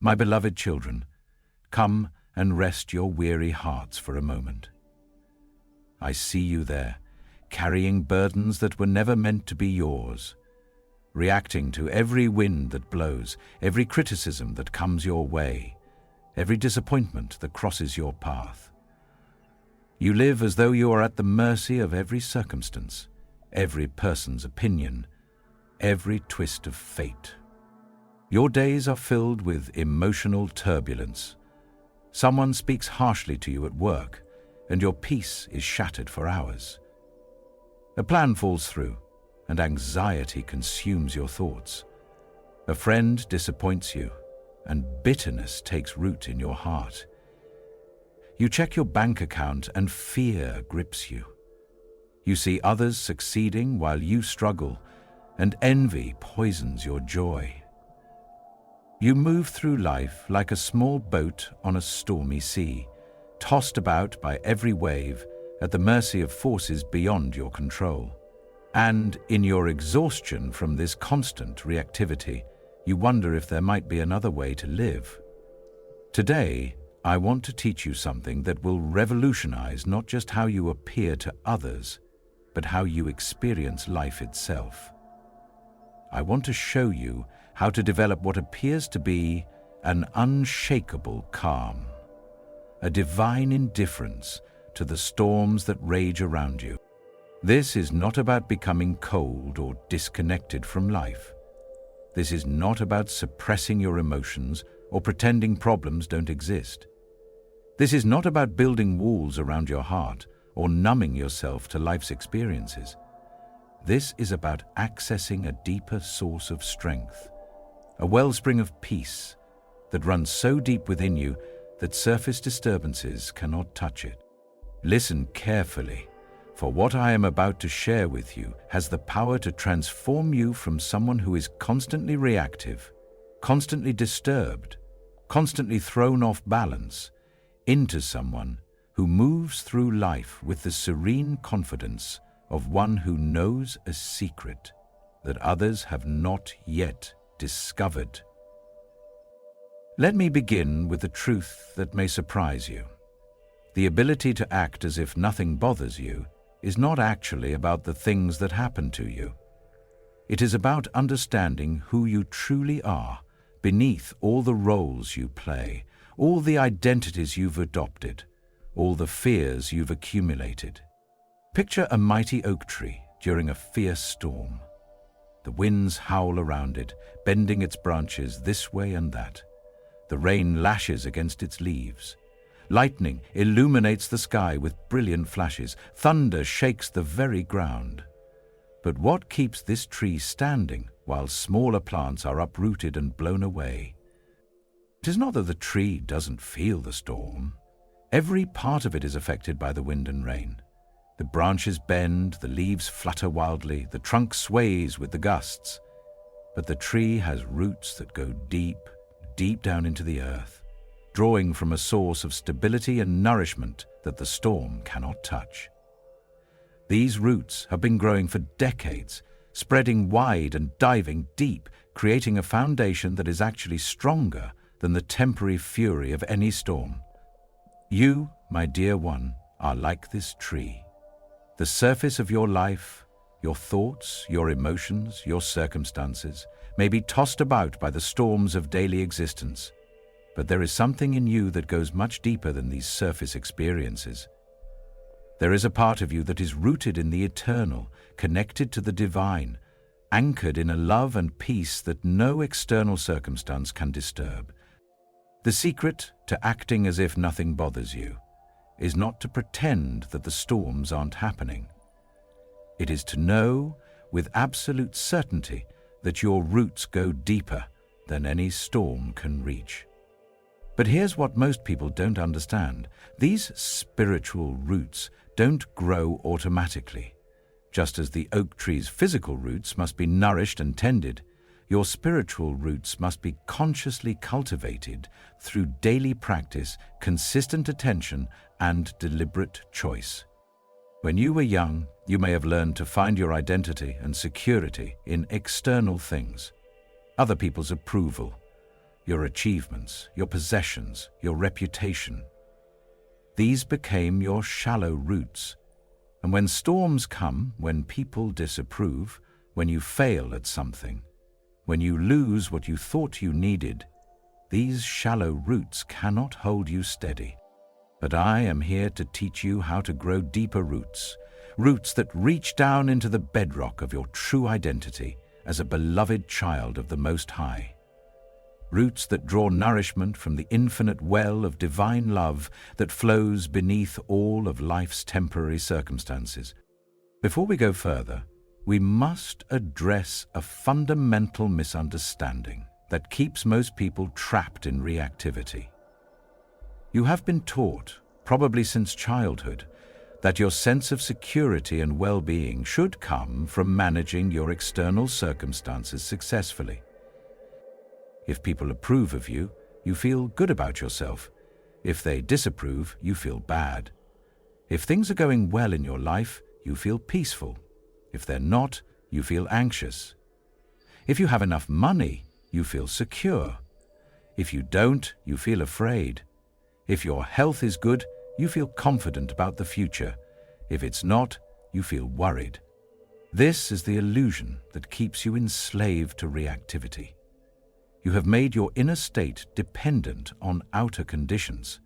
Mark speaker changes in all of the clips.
Speaker 1: My beloved children, come and rest your weary hearts for a moment. I see you there, carrying burdens that were never meant to be yours, reacting to every wind that blows, every criticism that comes your way, every disappointment that crosses your path. You live as though you are at the mercy of every circumstance, every person's opinion, every twist of fate. Your days are filled with emotional turbulence. Someone speaks harshly to you at work, and your peace is shattered for hours. A plan falls through, and anxiety consumes your thoughts. A friend disappoints you, and bitterness takes root in your heart. You check your bank account, and fear grips you. You see others succeeding while you struggle, and envy poisons your joy. You move through life like a small boat on a stormy sea, tossed about by every wave at the mercy of forces beyond your control. And in your exhaustion from this constant reactivity, you wonder if there might be another way to live. Today, I want to teach you something that will revolutionize not just how you appear to others, but how you experience life itself. I want to show you how to develop what appears to be an unshakable calm, a divine indifference to the storms that rage around you. This is not about becoming cold or disconnected from life. This is not about suppressing your emotions or pretending problems don't exist. This is not about building walls around your heart or numbing yourself to life's experiences. This is about accessing a deeper source of strength, a wellspring of peace that runs so deep within you that surface disturbances cannot touch it. Listen carefully, for what I am about to share with you has the power to transform you from someone who is constantly reactive, constantly disturbed, constantly thrown off balance, into someone who moves through life with the serene confidence of one who knows a secret that others have not yet discovered. Let me begin with a truth that may surprise you. The ability to act as if nothing bothers you is not actually about the things that happen to you. It is about understanding who you truly are beneath all the roles you play, all the identities you've adopted, all the fears you've accumulated. Picture a mighty oak tree during a fierce storm. The winds howl around it, bending its branches this way and that. The rain lashes against its leaves. Lightning illuminates the sky with brilliant flashes. Thunder shakes the very ground. But what keeps this tree standing while smaller plants are uprooted and blown away? It is not that the tree doesn't feel the storm. Every part of it is affected by the wind and rain. The branches bend, the leaves flutter wildly, the trunk sways with the gusts. But the tree has roots that go deep, deep down into the earth, drawing from a source of stability and nourishment that the storm cannot touch. These roots have been growing for decades, spreading wide and diving deep, creating a foundation that is actually stronger than the temporary fury of any storm. You, my dear one, are like this tree. The surface of your life, your thoughts, your emotions, your circumstances may be tossed about by the storms of daily existence, but there is something in you that goes much deeper than these surface experiences. There is a part of you that is rooted in the eternal, connected to the divine, anchored in a love and peace that no external circumstance can disturb. The secret to acting as if nothing bothers you is not to pretend that the storms aren't happening. It is to know with absolute certainty that your roots go deeper than any storm can reach. But here's what most people don't understand. These spiritual roots don't grow automatically. Just as the oak tree's physical roots must be nourished and tended, your spiritual roots must be consciously cultivated through daily practice, consistent attention, and deliberate choice. When you were young, you may have learned to find your identity and security in external things, other people's approval, your achievements, your possessions, your reputation. These became your shallow roots. And when storms come, when people disapprove, when you fail at something, when you lose what you thought you needed, these shallow roots cannot hold you steady. But I am here to teach you how to grow deeper roots, roots that reach down into the bedrock of your true identity as a beloved child of the Most High. Roots that draw nourishment from the infinite well of divine love that flows beneath all of life's temporary circumstances. Before we go further, we must address a fundamental misunderstanding that keeps most people trapped in reactivity. You have been taught, probably since childhood, that your sense of security and well-being should come from managing your external circumstances successfully. If people approve of you, you feel good about yourself. If they disapprove, you feel bad. If things are going well in your life, you feel peaceful. If they're not, you feel anxious. If you have enough money, you feel secure. If you don't, you feel afraid. If your health is good, you feel confident about the future. If it's not, you feel worried. This is the illusion that keeps you enslaved to reactivity. You have made your inner state dependent on outer conditions,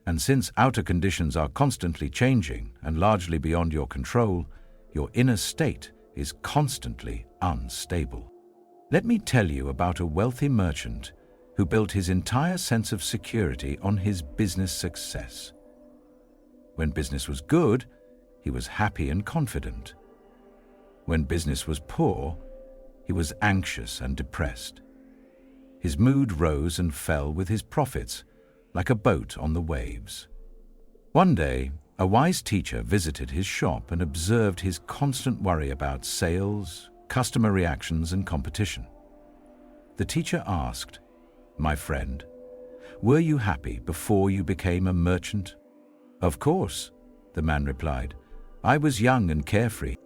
Speaker 1: and since outer conditions are constantly changing and largely beyond your control, your inner state is constantly unstable. Let me tell you about a wealthy merchant who built his entire sense of security on his business success. When business was good, he was happy and confident. When business was poor, he was anxious and depressed. His mood rose and fell with his profits, like a boat on the waves. One day, a wise teacher visited his shop and observed his constant worry about sales, customer reactions, and competition. The teacher asked, "My friend, were you happy before you became a merchant?" "Of course," the man replied. "I was young and carefree."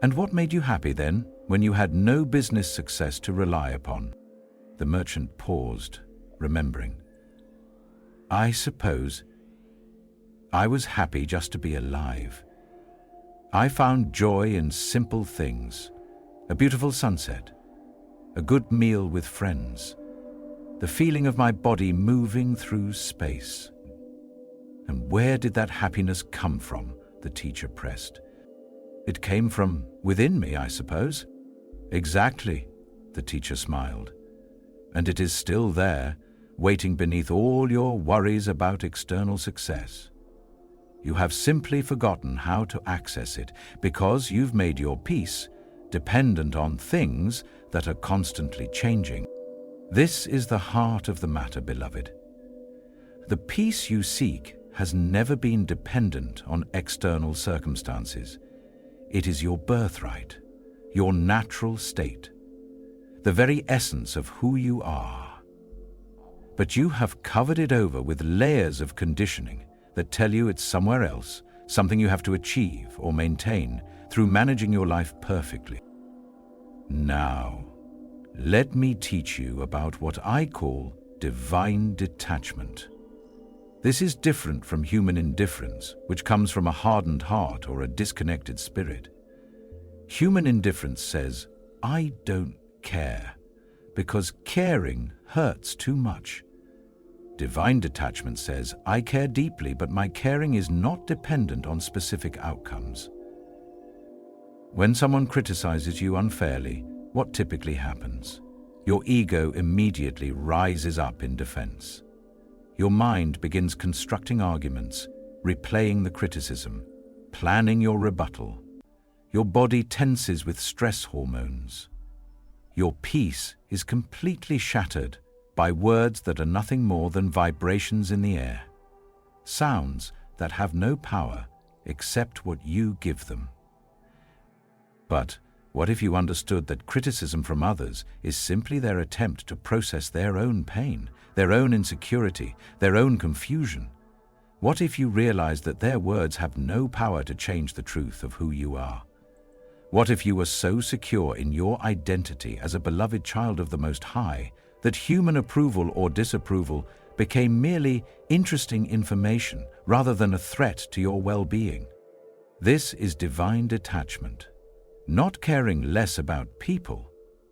Speaker 1: "And what made you happy then, when you had no business success to rely upon?" The merchant paused, remembering. "I suppose I was happy just to be alive. I found joy in simple things, a beautiful sunset, a good meal with friends, the feeling of my body moving through space." "And where did that happiness come from?" the teacher pressed. "It came from within me, I suppose." "Exactly," the teacher smiled. "And it is still there, waiting beneath all your worries about external success. You have simply forgotten how to access it because you've made your peace dependent on things that are constantly changing. This is the heart of the matter, beloved. The peace you seek has never been dependent on external circumstances. It is your birthright, your natural state, the very essence of who you are. But you have covered it over with layers of conditioning that tell you it's somewhere else, something you have to achieve or maintain through managing your life perfectly. Now, let me teach you about what I call divine detachment. This is different from human indifference, which comes from a hardened heart or a disconnected spirit. Human indifference says, "I don't care," because caring hurts too much. Divine detachment says, "I care deeply, but my caring is not dependent on specific outcomes." When someone criticizes you unfairly, what typically happens? Your ego immediately rises up in defense. Your mind begins constructing arguments, replaying the criticism, planning your rebuttal. Your body tenses with stress hormones. Your peace is completely shattered by words that are nothing more than vibrations in the air, sounds that have no power except what you give them. But what if you understood that criticism from others is simply their attempt to process their own pain, their own insecurity, their own confusion? What if you realized that their words have no power to change the truth of who you are? What if you were so secure in your identity as a beloved child of the Most High that human approval or disapproval became merely interesting information rather than a threat to your well-being. This is divine detachment, not caring less about people,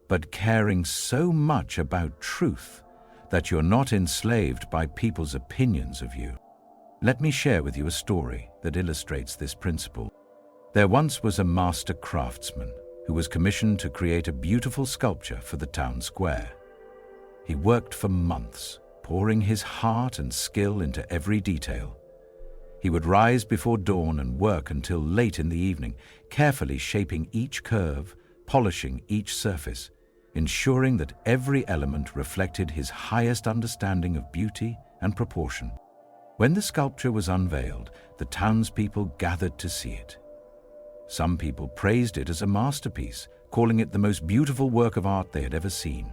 Speaker 1: but caring so much about truth that you're not enslaved by people's opinions of you. Let me share with you a story that illustrates this principle. There once was a master craftsman who was commissioned to create a beautiful sculpture for the town square. He worked for months, pouring his heart and skill into every detail. He would rise before dawn and work until late in the evening, carefully shaping each curve, polishing each surface, ensuring that every element reflected his highest understanding of beauty and proportion. When the sculpture was unveiled, the townspeople gathered to see it. Some people praised it as a masterpiece, calling it the most beautiful work of art they had ever seen.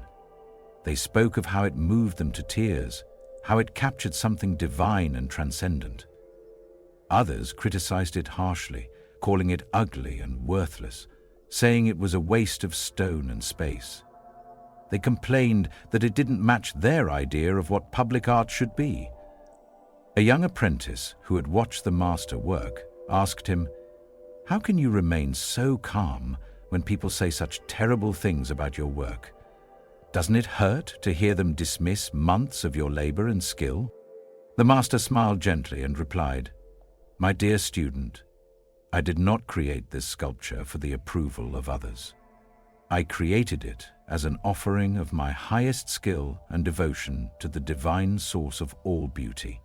Speaker 1: They spoke of how it moved them to tears, how it captured something divine and transcendent. Others criticized it harshly, calling it ugly and worthless, saying it was a waste of stone and space. They complained that it didn't match their idea of what public art should be. A young apprentice who had watched the master work asked him, "How can you remain so calm when people say such terrible things about your work? Doesn't it hurt to hear them dismiss months of your labor and skill?" The master smiled gently and replied, "My dear student, I did not create this sculpture for the approval of others. I created it as an offering of my highest skill and devotion to the divine source of all beauty.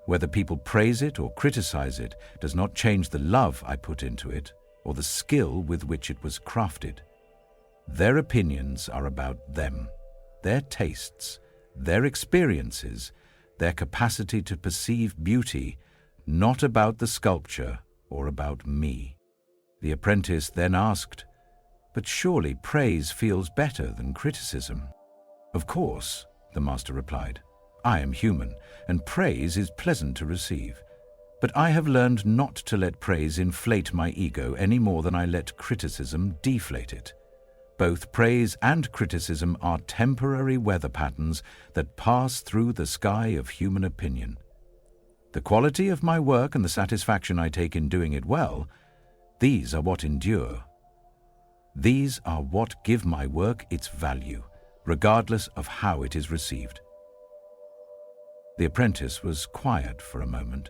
Speaker 1: Whether people praise it or criticize it does not change the love I put into it or the skill with which it was crafted. Their opinions are about them, their tastes, their experiences, their capacity to perceive beauty, not about the sculpture or about me." The apprentice then asked, "But surely praise feels better than criticism?" "Of course," the master replied. "I am human, and praise is pleasant to receive. But I have learned not to let praise inflate my ego any more than I let criticism deflate it. Both praise and criticism are temporary weather patterns that pass through the sky of human opinion. The quality of my work and the satisfaction I take in doing it well, these are what endure. These are what give my work its value, regardless of how it is received." The apprentice was quiet for a moment,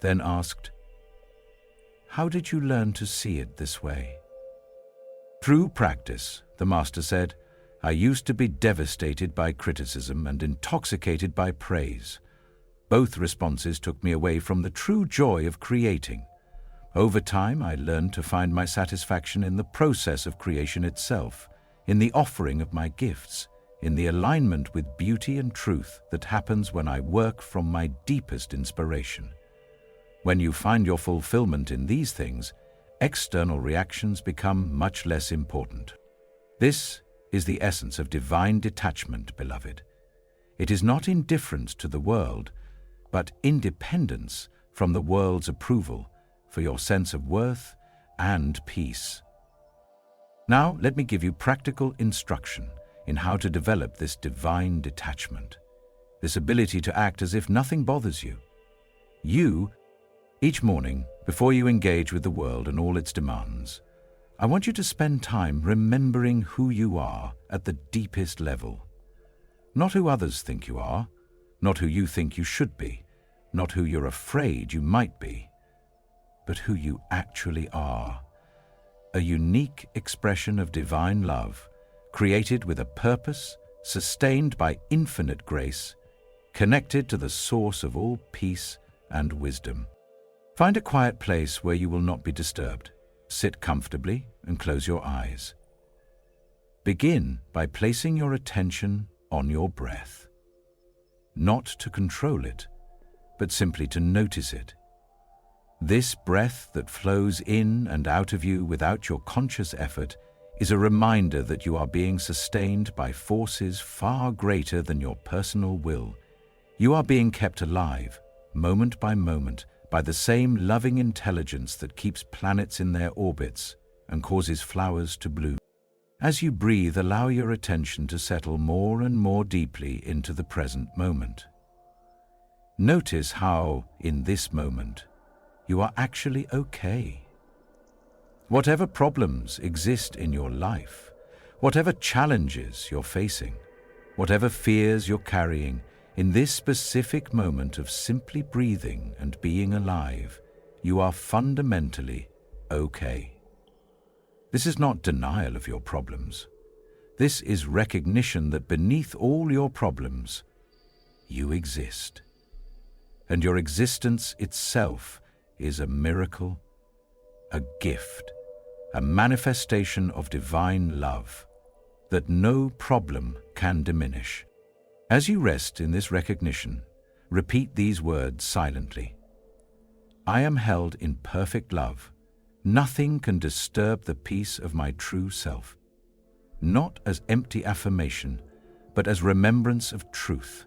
Speaker 1: then asked, "How did you learn to see it this way?" "Through practice," the master said. "I used to be devastated by criticism and intoxicated by praise. Both responses took me away from the true joy of creating. Over time, I learned to find my satisfaction in the process of creation itself, in the offering of my gifts, in the alignment with beauty and truth that happens when I work from my deepest inspiration. When you find your fulfillment in these things, external reactions become much less important." This is the essence of divine detachment, beloved. It is not indifference to the world, but independence from the world's approval for your sense of worth and peace. Now, let me give you practical instruction in how to develop this divine detachment, this ability to act as if nothing bothers you. Each morning, before you engage with the world and all its demands, I want you to spend time remembering who you are at the deepest level. Not who others think you are, not who you think you should be, not who you're afraid you might be, but who you actually are. A unique expression of divine love, created with a purpose, sustained by infinite grace, connected to the source of all peace and wisdom. Find a quiet place where you will not be disturbed. Sit comfortably and close your eyes. Begin by placing your attention on your breath. Not to control it, but simply to notice it. This breath that flows in and out of you without your conscious effort is a reminder that you are being sustained by forces far greater than your personal will. You are being kept alive, moment by moment, by the same loving intelligence that keeps planets in their orbits and causes flowers to bloom. As you breathe, allow your attention to settle more and more deeply into the present moment. Notice how, in this moment, you are actually okay. Whatever problems exist in your life, whatever challenges you're facing, whatever fears you're carrying, in this specific moment of simply breathing and being alive, you are fundamentally okay. This is not denial of your problems. This is recognition that beneath all your problems, you exist. And your existence itself is a miracle, a gift, a manifestation of divine love that no problem can diminish. As you rest in this recognition, repeat these words silently. I am held in perfect love. Nothing can disturb the peace of my true self. Not as empty affirmation, but as remembrance of truth.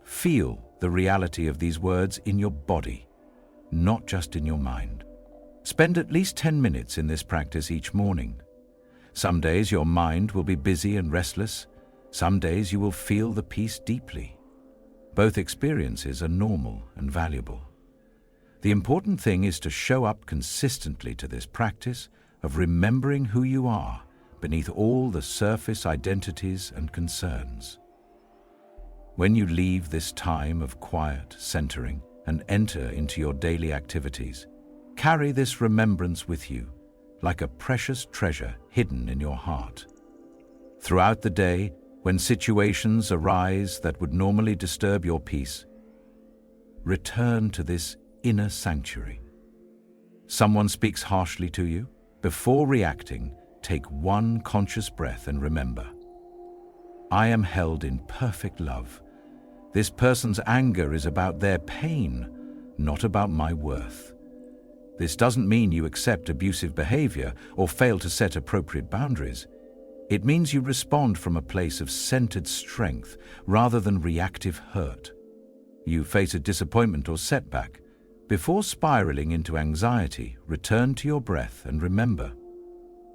Speaker 1: Feel the reality of these words in your body, not just in your mind. Spend at least 10 minutes in this practice each morning. Some days your mind will be busy and restless. Some days you will feel the peace deeply. Both experiences are normal and valuable. The important thing is to show up consistently to this practice of remembering who you are beneath all the surface identities and concerns. When you leave this time of quiet centering and enter into your daily activities, carry this remembrance with you like a precious treasure hidden in your heart. Throughout the day, when situations arise that would normally disturb your peace, return to this inner sanctuary. Someone speaks harshly to you. Before reacting, take one conscious breath and remember, I am held in perfect love. This person's anger is about their pain, not about my worth. This doesn't mean you accept abusive behavior or fail to set appropriate boundaries. It means you respond from a place of centered strength rather than reactive hurt. You face a disappointment or setback. Before spiraling into anxiety, return to your breath and remember,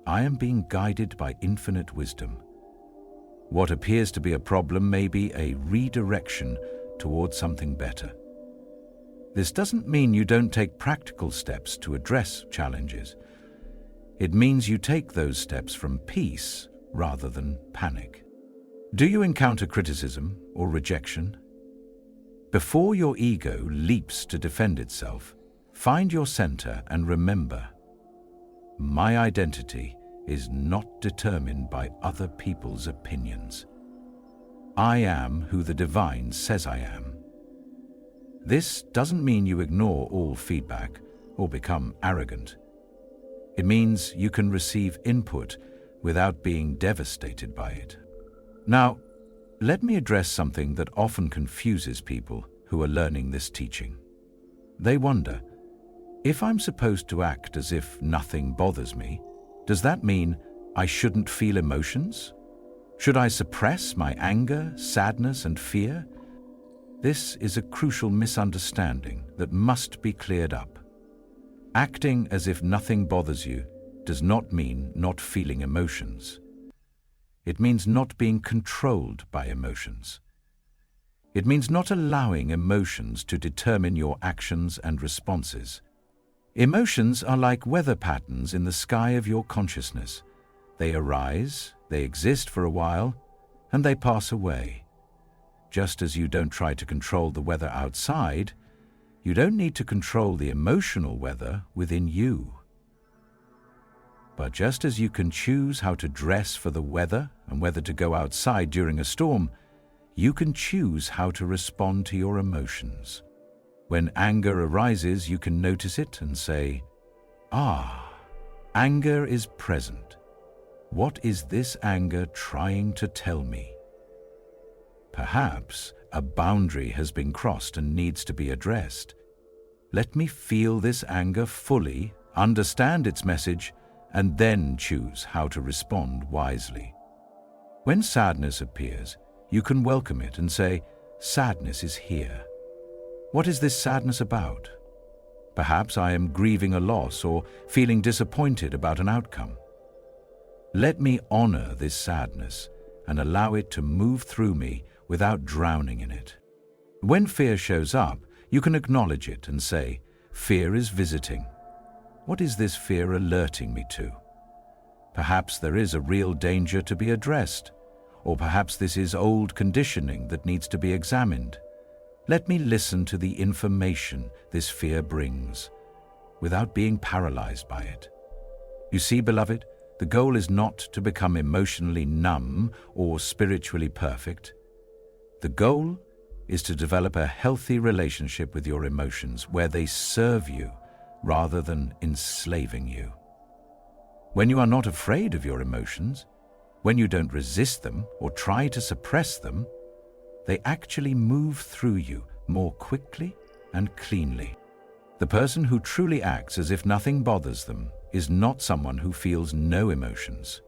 Speaker 1: I am being guided by infinite wisdom. What appears to be a problem may be a redirection towards something better. This doesn't mean you don't take practical steps to address challenges. It means you take those steps from peace rather than panic. Do you encounter criticism or rejection? Before your ego leaps to defend itself, find your center and remember, my identity is not determined by other people's opinions. I am who the divine says I am. This doesn't mean you ignore all feedback or become arrogant. It means you can receive input without being devastated by it. Now, let me address something that often confuses people who are learning this teaching. They wonder, if I'm supposed to act as if nothing bothers me, does that mean I shouldn't feel emotions? Should I suppress my anger, sadness, and fear? This is a crucial misunderstanding that must be cleared up. Acting as if nothing bothers you does not mean not feeling emotions. It means not being controlled by emotions. It means not allowing emotions to determine your actions and responses. Emotions are like weather patterns in the sky of your consciousness. They arise, they exist for a while, and they pass away. Just as you don't try to control the weather outside, you don't need to control the emotional weather within you. But just as you can choose how to dress for the weather and whether to go outside during a storm, you can choose how to respond to your emotions. When anger arises, you can notice it and say, anger is present. What is this anger trying to tell me? Perhaps a boundary has been crossed and needs to be addressed. Let me feel this anger fully, understand its message, and then choose how to respond wisely. When sadness appears, you can welcome it and say, sadness is here. What is this sadness about? Perhaps I am grieving a loss or feeling disappointed about an outcome. Let me honor this sadness and allow it to move through me without drowning in it. When fear shows up, you can acknowledge it and say, "Fear is visiting. What is this fear alerting me to? Perhaps there is a real danger to be addressed, or perhaps this is old conditioning that needs to be examined. Let me listen to the information this fear brings, without being paralyzed by it." You see, beloved, the goal is not to become emotionally numb or spiritually perfect. The goal is to develop a healthy relationship with your emotions where they serve you rather than enslaving you. When you are not afraid of your emotions, when you don't resist them or try to suppress them, they actually move through you more quickly and cleanly. The person who truly acts as if nothing bothers them is not someone who feels no emotions.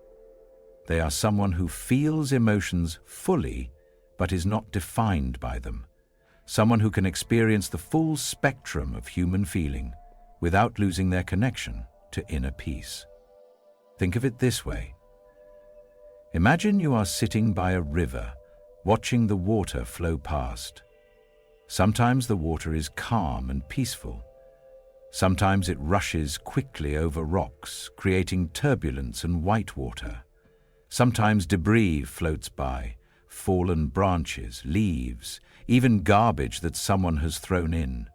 Speaker 1: They are someone who feels emotions fully but is not defined by them. Someone who can experience the full spectrum of human feeling without losing their connection to inner peace. Think of it this way. Imagine you are sitting by a river, watching the water flow past. Sometimes the water is calm and peaceful. Sometimes it rushes quickly over rocks, creating turbulence and white water. Sometimes debris floats by, fallen branches, leaves, even garbage that someone has thrown in.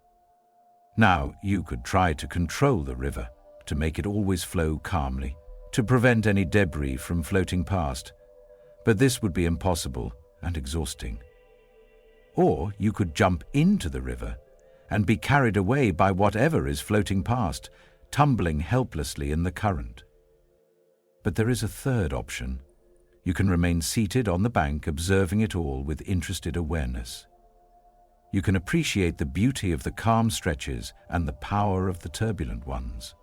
Speaker 1: Now, you could try to control the river, to make it always flow calmly, to prevent any debris from floating past, but this would be impossible and exhausting. Or you could jump into the river and be carried away by whatever is floating past, tumbling helplessly in the current. But there is a third option. You can remain seated on the bank, observing it all with interested awareness. You can appreciate the beauty of the calm stretches and the power of the turbulent ones.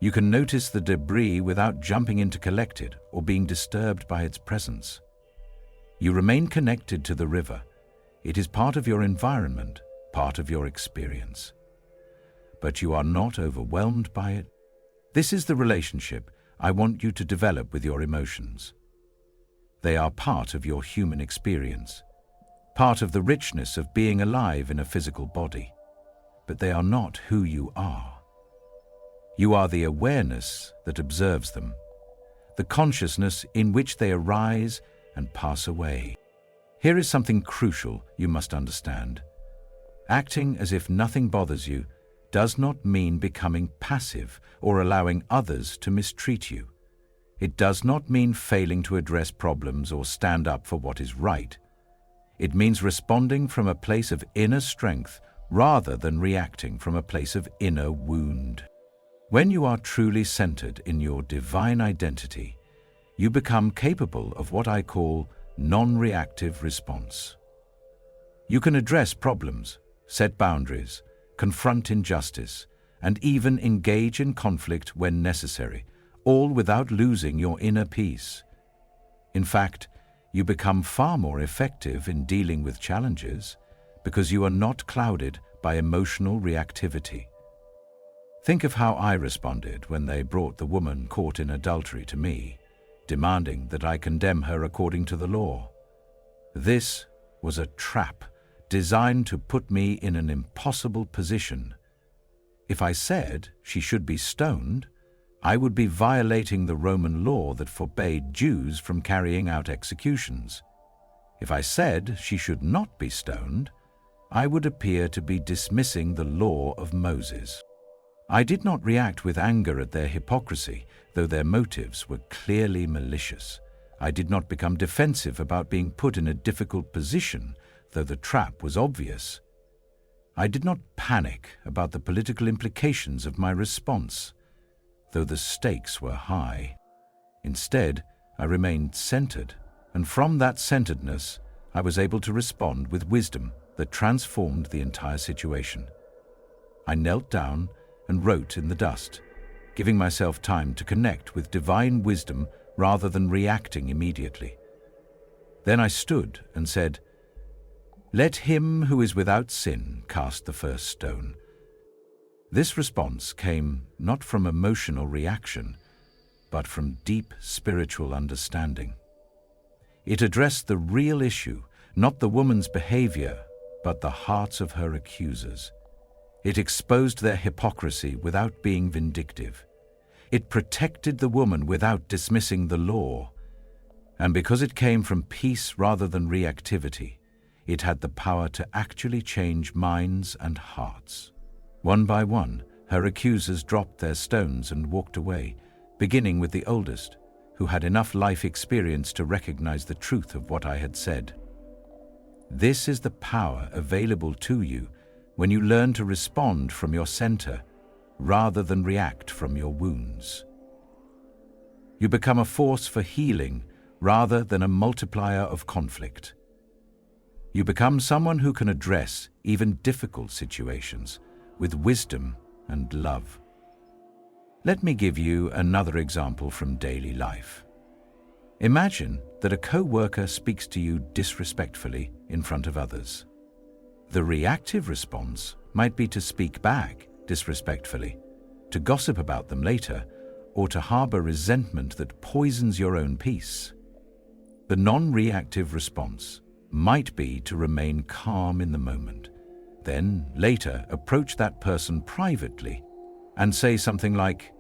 Speaker 1: You can notice the debris without jumping in to collect it or being disturbed by its presence. You remain connected to the river. It is part of your environment, part of your experience. But you are not overwhelmed by it. This is the relationship I want you to develop with your emotions. They are part of your human experience, part of the richness of being alive in a physical body, but they are not who you are. You are the awareness that observes them, the consciousness in which they arise and pass away. Here is something crucial you must understand. Acting as if nothing bothers you does not mean becoming passive or allowing others to mistreat you. It does not mean failing to address problems or stand up for what is right. It means responding from a place of inner strength rather than reacting from a place of inner wound. When you are truly centered in your divine identity, you become capable of what I call non-reactive response. You can address problems, set boundaries, confront injustice, and even engage in conflict when necessary, all without losing your inner peace. In fact, you become far more effective in dealing with challenges because you are not clouded by emotional reactivity. Think of how I responded when they brought the woman caught in adultery to me, demanding that I condemn her according to the law. This was a trap designed to put me in an impossible position. If I said she should be stoned, I would be violating the Roman law that forbade Jews from carrying out executions. If I said she should not be stoned, I would appear to be dismissing the law of Moses. I did not react with anger at their hypocrisy, though their motives were clearly malicious. I did not become defensive about being put in a difficult position, though the trap was obvious. I did not panic about the political implications of my response, though the stakes were high. Instead, I remained centered, and from that centeredness, I was able to respond with wisdom that transformed the entire situation. I knelt down and wrote in the dust, giving myself time to connect with divine wisdom rather than reacting immediately. Then I stood and said, "Let him who is without sin cast the first stone." This response came not from emotional reaction, but from deep spiritual understanding. It addressed the real issue, not the woman's behavior, but the hearts of her accusers. It exposed their hypocrisy without being vindictive. It protected the woman without dismissing the law. And because it came from peace rather than reactivity, it had the power to actually change minds and hearts. One by one, her accusers dropped their stones and walked away, beginning with the oldest, who had enough life experience to recognize the truth of what I had said. This is the power available to you when you learn to respond from your center rather than react from your wounds. You become a force for healing rather than a multiplier of conflict. You become someone who can address even difficult situations with wisdom and love. Let me give you another example from daily life. Imagine that a co-worker speaks to you disrespectfully in front of others. The reactive response might be to speak back disrespectfully, to gossip about them later, or to harbor resentment that poisons your own peace. The non-reactive response might be to remain calm in the moment, then later approach that person privately and say something like,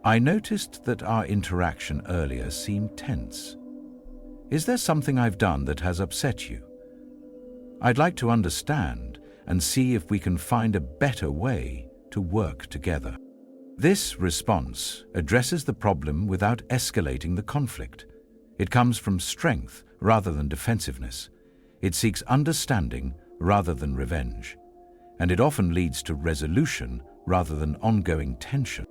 Speaker 1: "I noticed that our interaction earlier seemed tense. Is there something I've done that has upset you? I'd like to understand and see if we can find a better way to work together." This response addresses the problem without escalating the conflict. It comes from strength rather than defensiveness. It seeks understanding rather than revenge. And it often leads to resolution rather than ongoing tension.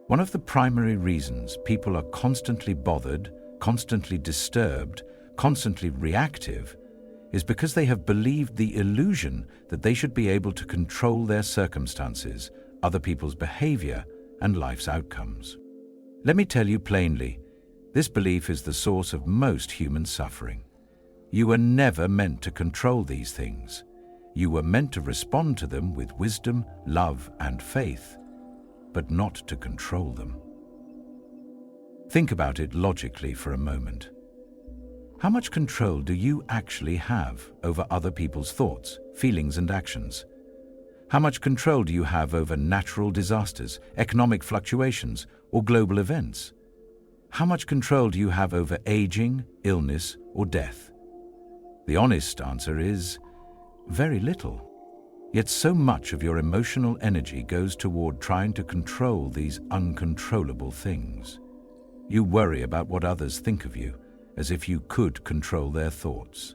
Speaker 1: One of the primary reasons people are constantly bothered, constantly disturbed, constantly reactive is because they have believed the illusion that they should be able to control their circumstances, other people's behavior, and life's outcomes. Let me tell you plainly, this belief is the source of most human suffering. You were never meant to control these things. You were meant to respond to them with wisdom, love, and faith, but not to control them. Think about it logically for a moment. How much control do you actually have over other people's thoughts, feelings, and actions? How much control do you have over natural disasters, economic fluctuations, or global events? How much control do you have over aging, illness, or death? The honest answer is very little. Yet so much of your emotional energy goes toward trying to control these uncontrollable things. You worry about what others think of you, as if you could control their thoughts.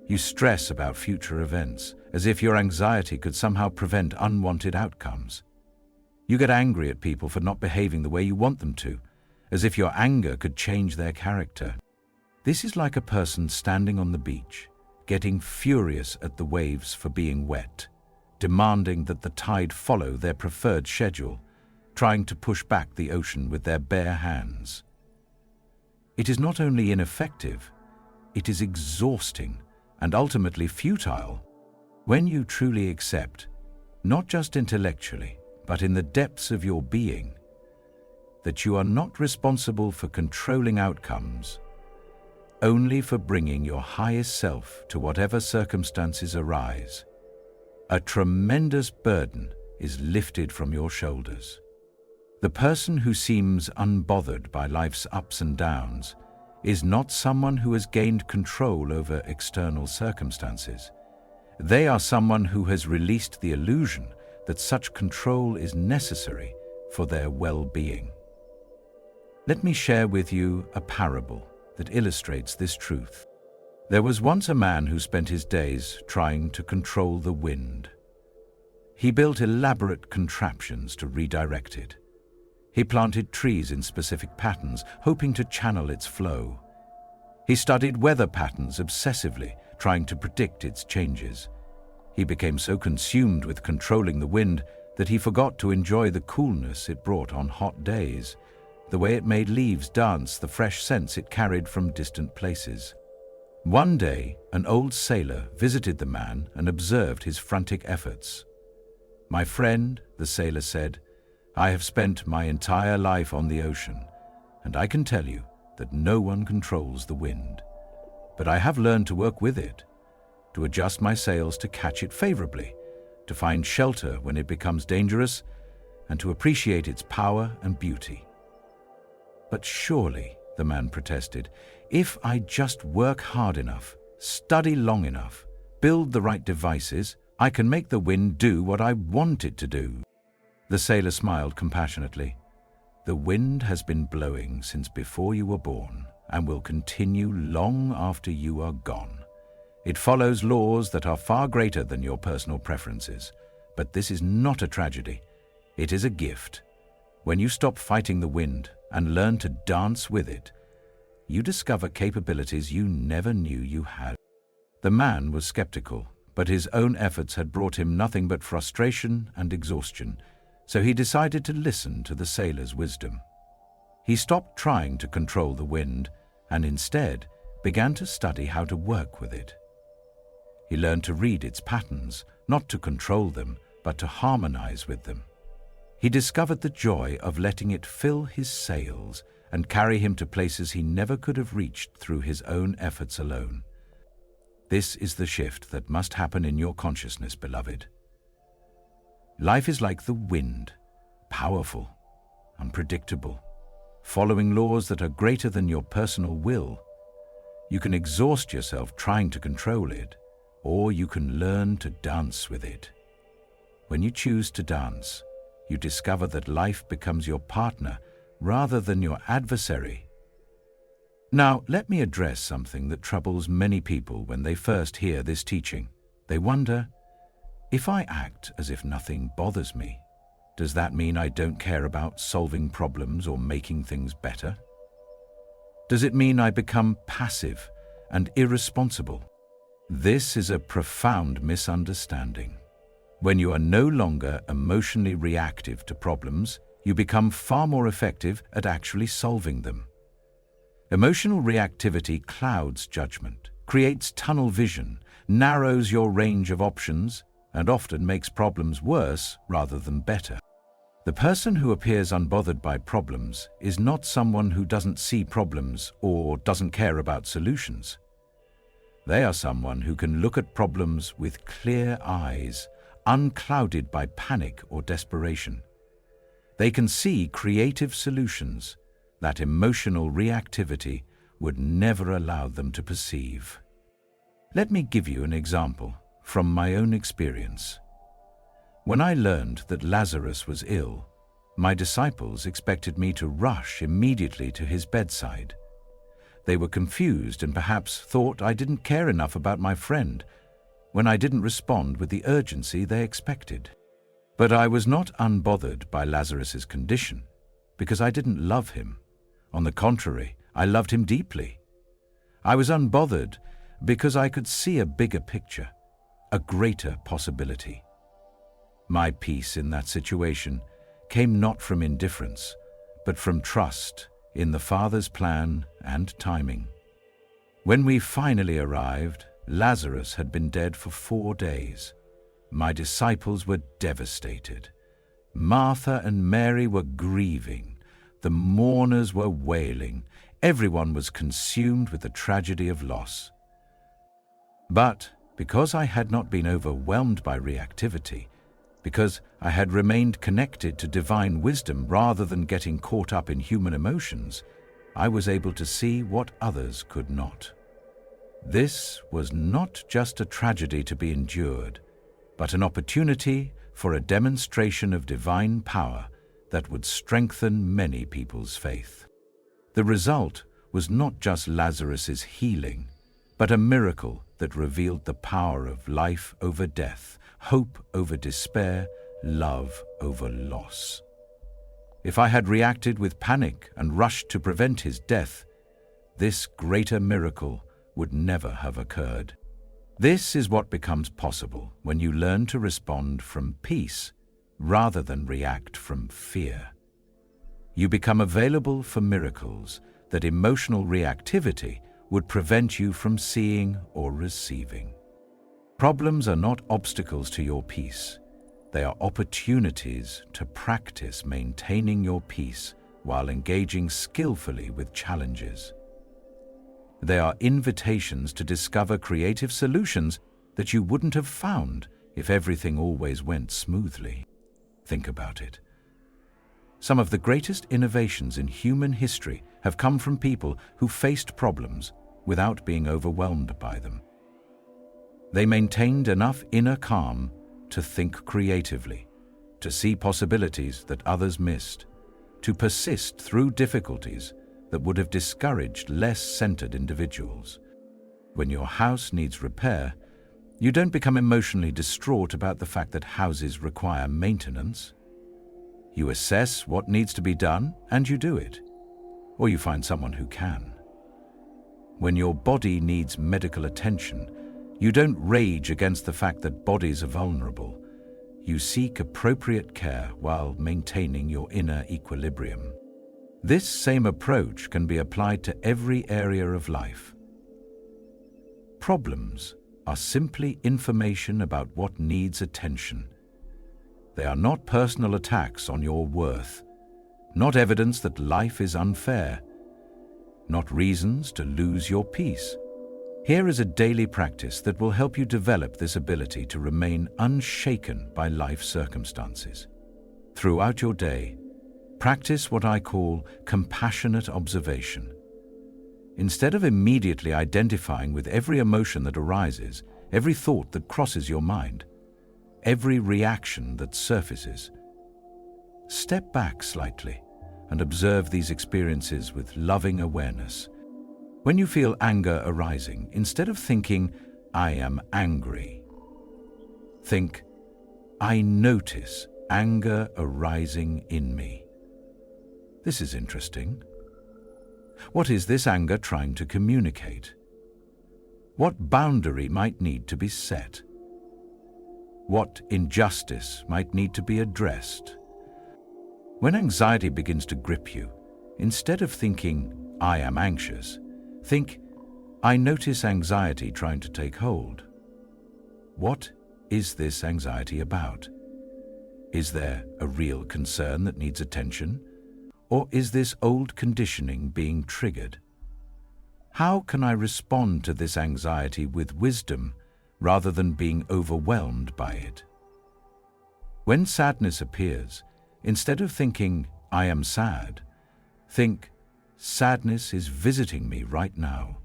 Speaker 1: You stress about future events, as if your anxiety could somehow prevent unwanted outcomes. You get angry at people for not behaving the way you want them to, as if your anger could change their character. This is like a person standing on the beach, getting furious at the waves for being wet, demanding that the tide follow their preferred schedule, trying to push back the ocean with their bare hands. It is not only ineffective, it is exhausting and ultimately futile when you truly accept, not just intellectually, but in the depths of your being, that you are not responsible for controlling outcomes, only for bringing your highest self to whatever circumstances arise. A tremendous burden is lifted from your shoulders. The person who seems unbothered by life's ups and downs is not someone who has gained control over external circumstances. They are someone who has released the illusion that such control is necessary for their well-being. Let me share with you a parable that illustrates this truth. There was once a man who spent his days trying to control the wind. He built elaborate contraptions to redirect it. He planted trees in specific patterns, hoping to channel its flow. He studied weather patterns obsessively, trying to predict its changes. He became so consumed with controlling the wind that he forgot to enjoy the coolness it brought on hot days, the way it made leaves dance, the fresh scents it carried from distant places. One day, an old sailor visited the man and observed his frantic efforts. "My friend," the sailor said, "I have spent my entire life on the ocean. and I can tell you that no one controls the wind. But I have learned to work with it, to adjust my sails to catch it favorably, to find shelter when it becomes dangerous, and to appreciate its power and beauty. But surely, the man protested, if I just work hard enough, study long enough, build the right devices, I can make the wind do what I want it to do. The sailor smiled compassionately. The wind has been blowing since before you were born and will continue long after you are gone. It follows laws that are far greater than your personal preferences. But this is not a tragedy. It is a gift. When you stop fighting the wind and learn to dance with it, you discover capabilities you never knew you had. The man was skeptical, but his own efforts had brought him nothing but frustration and exhaustion, so he decided to listen to the sailor's wisdom. He stopped trying to control the wind and instead began to study how to work with it. He learned to read its patterns, not to control them, but to harmonize with them. He discovered the joy of letting it fill his sails and carry him to places he never could have reached through his own efforts alone. This is the shift that must happen in your consciousness, beloved. Life is like the wind, powerful, unpredictable, following laws that are greater than your personal will. You can exhaust yourself trying to control it, or you can learn to dance with it. When you choose to dance, you discover that life becomes your partner rather than your adversary. Now, let me address something that troubles many people when they first hear this teaching. They wonder, if I act as if nothing bothers me, does that mean I don't care about solving problems or making things better? Does it mean I become passive and irresponsible? This is a profound misunderstanding. When you are no longer emotionally reactive to problems, you become far more effective at actually solving them. Emotional reactivity clouds judgment, creates tunnel vision, narrows your range of options, and often makes problems worse rather than better. The person who appears unbothered by problems is not someone who doesn't see problems or doesn't care about solutions. They are someone who can look at problems with clear eyes, unclouded by panic or desperation. They can see creative solutions that emotional reactivity would never allow them to perceive. Let me give you an example from my own experience. When I learned that Lazarus was ill, my disciples expected me to rush immediately to his bedside. They were confused and perhaps thought I didn't care enough about my friend when I didn't respond with the urgency they expected. But I was not unbothered by Lazarus's condition because I didn't love him. On the contrary, I loved him deeply. I was unbothered because I could see a bigger picture, a greater possibility. My peace in that situation came not from indifference, but from trust in the Father's plan and timing. When we finally arrived, Lazarus had been dead for 4 days. My disciples were devastated. Martha and Mary were grieving. The mourners were wailing. Everyone was consumed with the tragedy of loss. But because I had not been overwhelmed by reactivity, because I had remained connected to divine wisdom rather than getting caught up in human emotions, I was able to see what others could not. This was not just a tragedy to be endured, but an opportunity for a demonstration of divine power that would strengthen many people's faith. The result was not just Lazarus's healing, but a miracle that revealed the power of life over death, hope over despair, love over loss. If I had reacted with panic and rushed to prevent his death, this greater miracle would never have occurred. This is what becomes possible when you learn to respond from peace rather than react from fear. You become available for miracles that emotional reactivity would prevent you from seeing or receiving. Problems are not obstacles to your peace. They are opportunities to practice maintaining your peace while engaging skillfully with challenges. They are invitations to discover creative solutions that you wouldn't have found if everything always went smoothly. Think about it. Some of the greatest innovations in human history have come from people who faced problems without being overwhelmed by them. They maintained enough inner calm to think creatively, to see possibilities that others missed, to persist through difficulties that would have discouraged less centered individuals. When your house needs repair, you don't become emotionally distraught about the fact that houses require maintenance. You assess what needs to be done and you do it, or you find someone who can. When your body needs medical attention, you don't rage against the fact that bodies are vulnerable. You seek appropriate care while maintaining your inner equilibrium. This same approach can be applied to every area of life. Problems are simply information about what needs attention. They are not personal attacks on your worth, not evidence that life is unfair, not reasons to lose your peace. Here is a daily practice that will help you develop this ability to remain unshaken by life circumstances. Throughout your day, practice what I call compassionate observation. Instead of immediately identifying with every emotion that arises, every thought that crosses your mind, every reaction that surfaces, step back slightly and observe these experiences with loving awareness. When you feel anger arising, instead of thinking, "I am angry," think, "I notice anger arising in me." This is interesting. What is this anger trying to communicate? What boundary might need to be set? What injustice might need to be addressed? When anxiety begins to grip you, instead of thinking, "I am anxious," think, "I notice anxiety trying to take hold." What is this anxiety about? Is there a real concern that needs attention? Or is this old conditioning being triggered? How can I respond to this anxiety with wisdom rather than being overwhelmed by it? When sadness appears, instead of thinking, "I am sad," think, "Sadness is visiting me right now."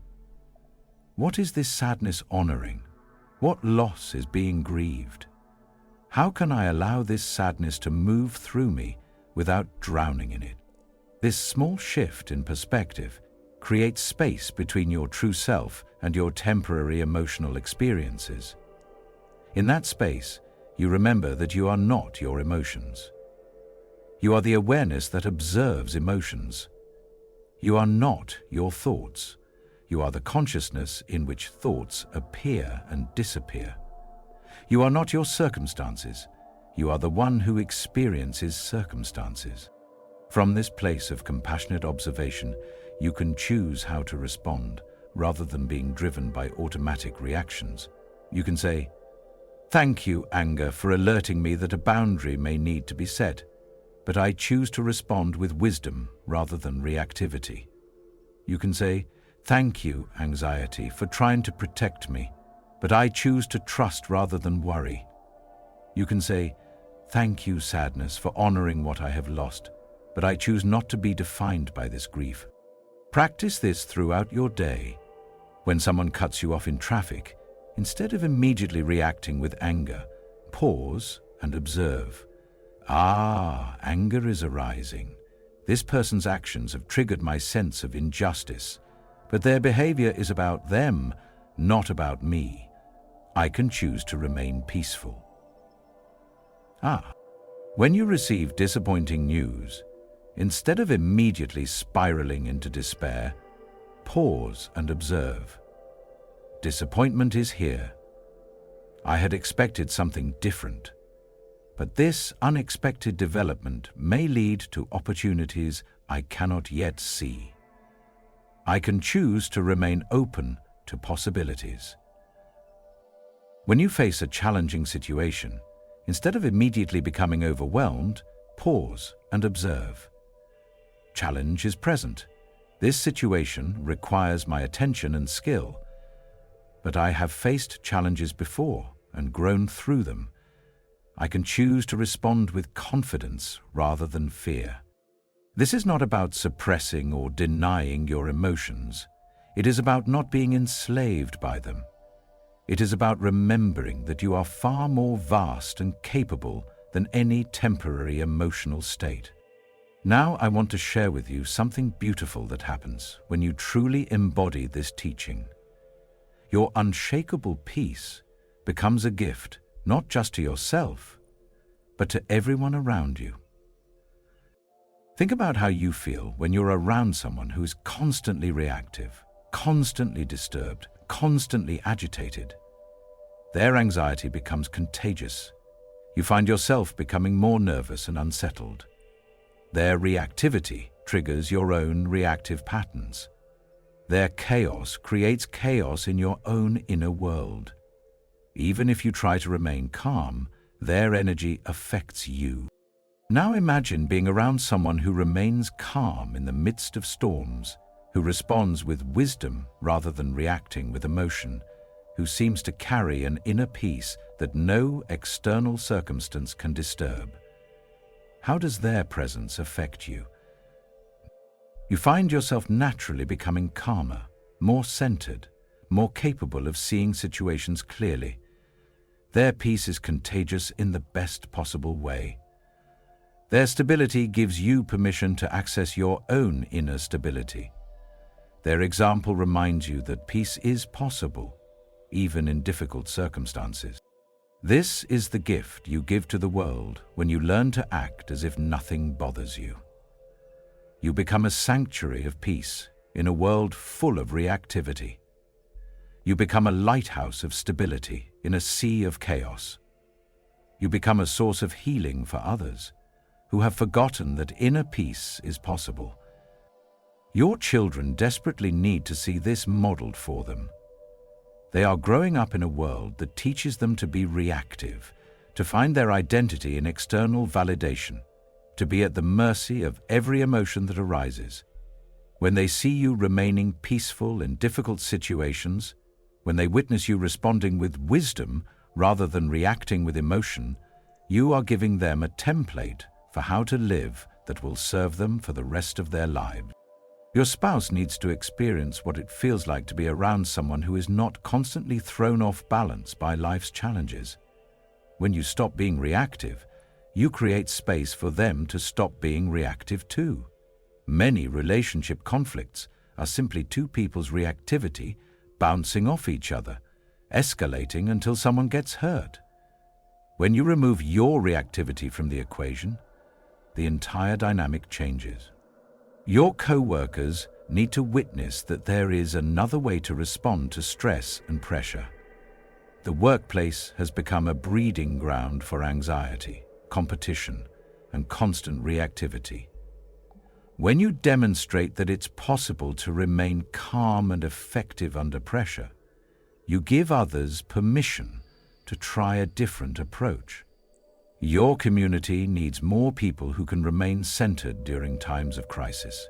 Speaker 1: What is this sadness honoring? What loss is being grieved? How can I allow this sadness to move through me without drowning in it? This small shift in perspective creates space between your true self and your temporary emotional experiences. In that space, you remember that you are not your emotions. You are the awareness that observes emotions. You are not your thoughts. You are the consciousness in which thoughts appear and disappear. You are not your circumstances. You are the one who experiences circumstances. From this place of compassionate observation, you can choose how to respond rather than being driven by automatic reactions. You can say, "Thank you, anger, for alerting me that a boundary may need to be set, but I choose to respond with wisdom rather than reactivity." You can say, "Thank you, anxiety, for trying to protect me, but I choose to trust rather than worry." You can say, "Thank you, sadness, for honoring what I have lost, but I choose not to be defined by this grief." Practice this throughout your day. When someone cuts you off in traffic, instead of immediately reacting with anger, pause and observe. Anger is arising. This person's actions have triggered my sense of injustice, but their behavior is about them, not about me. I can choose to remain peaceful. When you receive disappointing news, instead of immediately spiraling into despair, pause and observe. Disappointment is here. I had expected something different, but this unexpected development may lead to opportunities I cannot yet see. I can choose to remain open to possibilities. When you face a challenging situation, instead of immediately becoming overwhelmed, pause and observe. challenge is present. This situation requires my attention and skill. But I have faced challenges before and grown through them. I can choose to respond with confidence rather than fear. This is not about suppressing or denying your emotions. It is about not being enslaved by them. It is about remembering that you are far more vast and capable than any temporary emotional state. Now I want to share with you something beautiful that happens when you truly embody this teaching. Your unshakable peace becomes a gift, not just to yourself, but to everyone around you. Think about how you feel when you're around someone who is constantly reactive, constantly disturbed, constantly agitated. Their anxiety becomes contagious. You find yourself becoming more nervous and unsettled. Their reactivity triggers your own reactive patterns. Their chaos creates chaos in your own inner world. Even if you try to remain calm, their energy affects you. Now imagine being around someone who remains calm in the midst of storms, who responds with wisdom rather than reacting with emotion, who seems to carry an inner peace that no external circumstance can disturb. How does their presence affect you? You find yourself naturally becoming calmer, more centered, more capable of seeing situations clearly. Their peace is contagious in the best possible way. Their stability gives you permission to access your own inner stability. Their example reminds you that peace is possible, even in difficult circumstances. This is the gift you give to the world when you learn to act as if nothing bothers you. You become a sanctuary of peace in a world full of reactivity. You become a lighthouse of stability in a sea of chaos. You become a source of healing for others who have forgotten that inner peace is possible. Your children desperately need to see this modeled for them. They are growing up in a world that teaches them to be reactive, to find their identity in external validation, to be at the mercy of every emotion that arises. When they see you remaining peaceful in difficult situations, when they witness you responding with wisdom rather than reacting with emotion, you are giving them a template for how to live that will serve them for the rest of their lives. Your spouse needs to experience what it feels like to be around someone who is not constantly thrown off balance by life's challenges. When you stop being reactive, you create space for them to stop being reactive too. Many relationship conflicts are simply two people's reactivity bouncing off each other, escalating until someone gets hurt. When you remove your reactivity from the equation, the entire dynamic changes. Your co-workers need to witness that there is another way to respond to stress and pressure. The workplace has become a breeding ground for anxiety, competition, and constant reactivity. When you demonstrate that it's possible to remain calm and effective under pressure, you give others permission to try a different approach. Your community needs more people who can remain centered during times of crisis,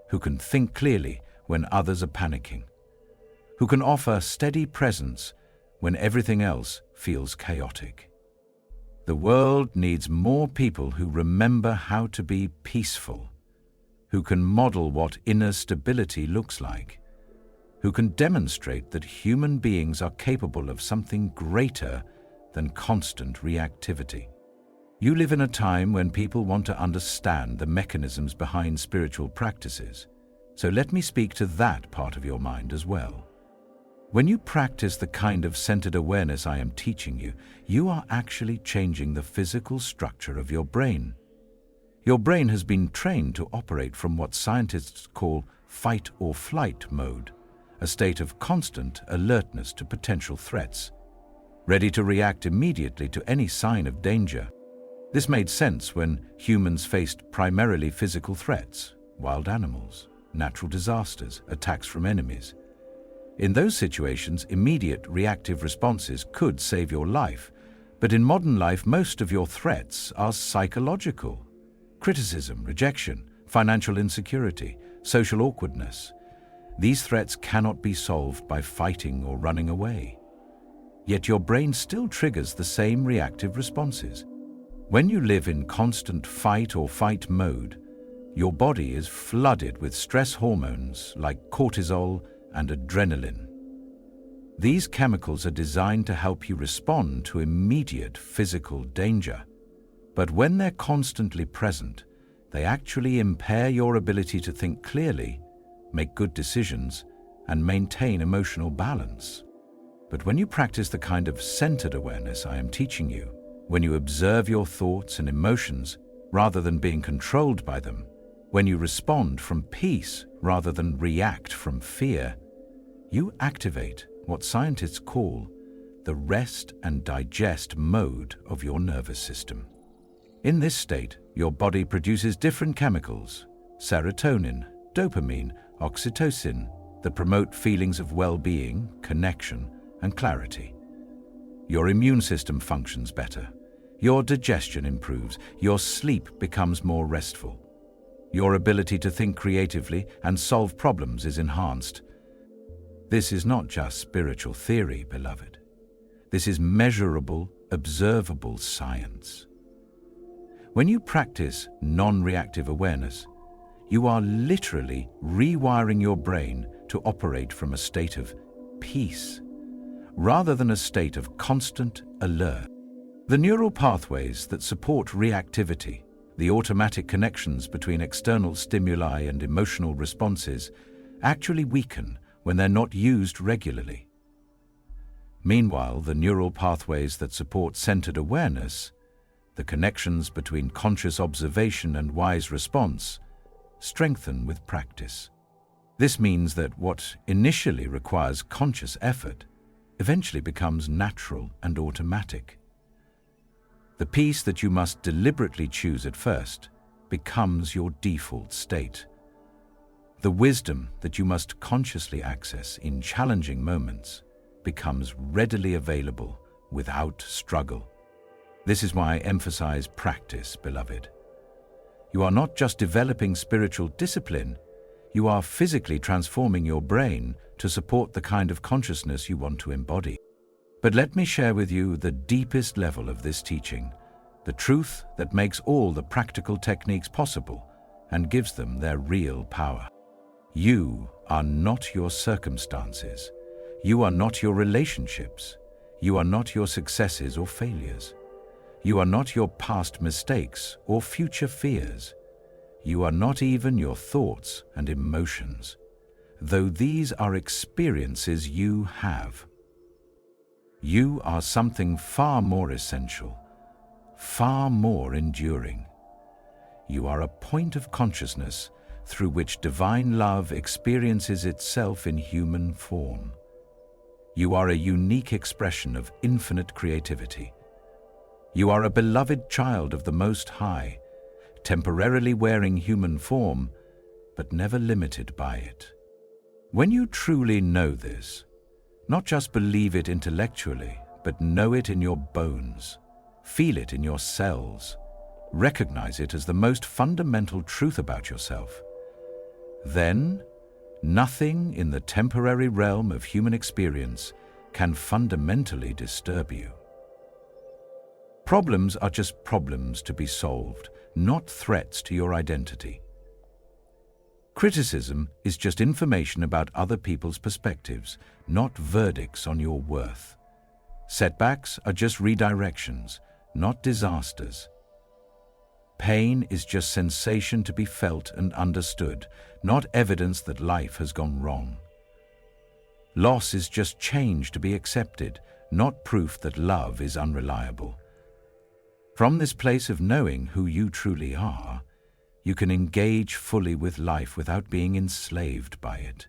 Speaker 1: who can think clearly when others are panicking, who can offer steady presence when everything else feels chaotic. The world needs more people who remember how to be peaceful, who can model what inner stability looks like, who can demonstrate that human beings are capable of something greater than constant reactivity. You live in a time when people want to understand the mechanisms behind spiritual practices, so let me speak to that part of your mind as well. When you practice the kind of centered awareness I am teaching you, you are actually changing the physical structure of your brain. Your brain has been trained to operate from what scientists call fight or flight mode, a state of constant alertness to potential threats, ready to react immediately to any sign of danger. This made sense when humans faced primarily physical threats, wild animals, natural disasters, attacks from enemies. In those situations, immediate reactive responses could save your life, but in modern life, most of your threats are psychological. Criticism, rejection, financial insecurity, social awkwardness. These threats cannot be solved by fighting or running away. Yet your brain still triggers the same reactive responses. When you live in constant fight or fight mode, your body is flooded with stress hormones like cortisol and adrenaline. These chemicals are designed to help you respond to immediate physical danger. But when they're constantly present, they actually impair your ability to think clearly, make good decisions, and maintain emotional balance. But when you practice the kind of centered awareness I am teaching you, when you observe your thoughts and emotions rather than being controlled by them, when you respond from peace rather than react from fear, you activate what scientists call the rest and digest mode of your nervous system. In this state, your body produces different chemicals, serotonin, dopamine, oxytocin, that promote feelings of well-being, connection, and clarity. Your immune system functions better. Your digestion improves. Your sleep becomes more restful. Your ability to think creatively and solve problems is enhanced. This is not just spiritual theory, beloved. This is measurable, observable science. When you practice non-reactive awareness, you are literally rewiring your brain to operate from a state of peace, rather than a state of constant alert. The neural pathways that support reactivity, the automatic connections between external stimuli and emotional responses, actually weaken when they're not used regularly. Meanwhile, the neural pathways that support centered awareness, the connections between conscious observation and wise response, strengthen with practice. This means that what initially requires conscious effort eventually becomes natural and automatic. The peace that you must deliberately choose at first becomes your default state. The wisdom that you must consciously access in challenging moments becomes readily available without struggle. This is why I emphasize practice, beloved. You are not just developing spiritual discipline, you are physically transforming your brain to support the kind of consciousness you want to embody. But let me share with you the deepest level of this teaching, the truth that makes all the practical techniques possible and gives them their real power. You are not your circumstances. You are not your relationships. You are not your successes or failures. You are not your past mistakes or future fears. You are not even your thoughts and emotions, though these are experiences you have. You are something far more essential, far more enduring. You are a point of consciousness through which divine love experiences itself in human form. You are a unique expression of infinite creativity. You are a beloved child of the Most High, temporarily wearing human form, but never limited by it. When you truly know this, not just believe it intellectually, but know it in your bones, feel it in your cells, recognize it as the most fundamental truth about yourself, then nothing in the temporary realm of human experience can fundamentally disturb you. Problems are just problems to be solved, not threats to your identity. Criticism is just information about other people's perspectives, not verdicts on your worth. Setbacks are just redirections, not disasters. Pain is just sensation to be felt and understood, not evidence that life has gone wrong. Loss is just change to be accepted, not proof that love is unreliable. From this place of knowing who you truly are, you can engage fully with life without being enslaved by it.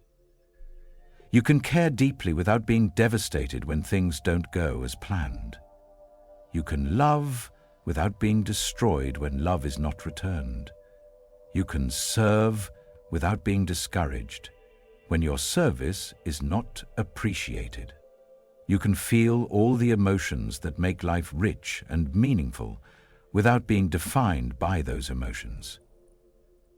Speaker 1: You can care deeply without being devastated when things don't go as planned. You can love without being destroyed when love is not returned. You can serve without being discouraged when your service is not appreciated. You can feel all the emotions that make life rich and meaningful without being defined by those emotions.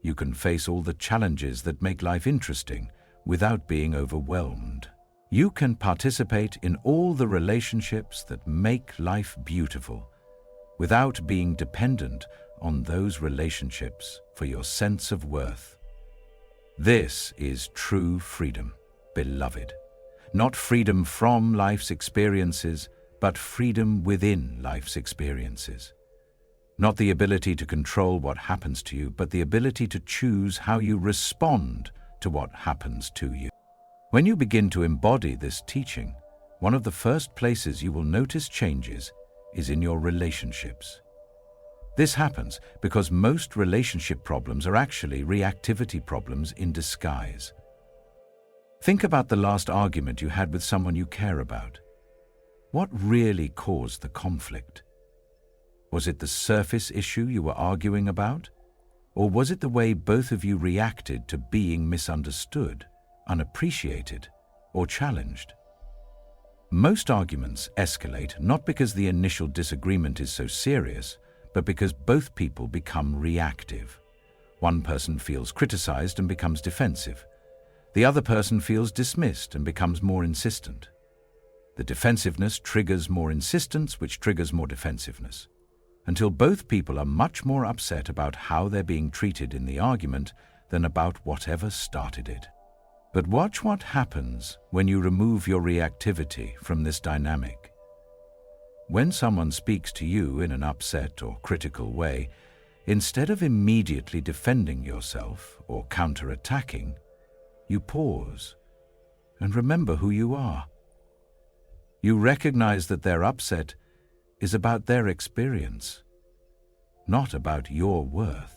Speaker 1: You can face all the challenges that make life interesting without being overwhelmed. You can participate in all the relationships that make life beautiful without being dependent on those relationships for your sense of worth. This is true freedom, beloved. Not freedom from life's experiences, but freedom within life's experiences. Not the ability to control what happens to you, but the ability to choose how you respond to what happens to you. When you begin to embody this teaching, one of the first places you will notice changes is in your relationships. This happens because most relationship problems are actually reactivity problems in disguise. Think about the last argument you had with someone you care about. What really caused the conflict? Was it the surface issue you were arguing about? Or was it the way both of you reacted to being misunderstood, unappreciated, or challenged? Most arguments escalate not because the initial disagreement is so serious, but because both people become reactive. One person feels criticized and becomes defensive. The other person feels dismissed and becomes more insistent. The defensiveness triggers more insistence, which triggers more defensiveness, until both people are much more upset about how they're being treated in the argument than about whatever started it. But watch what happens when you remove your reactivity from this dynamic. When someone speaks to you in an upset or critical way, instead of immediately defending yourself or counterattacking, you pause and remember who you are. You recognize that their upset is about their experience, not about your worth.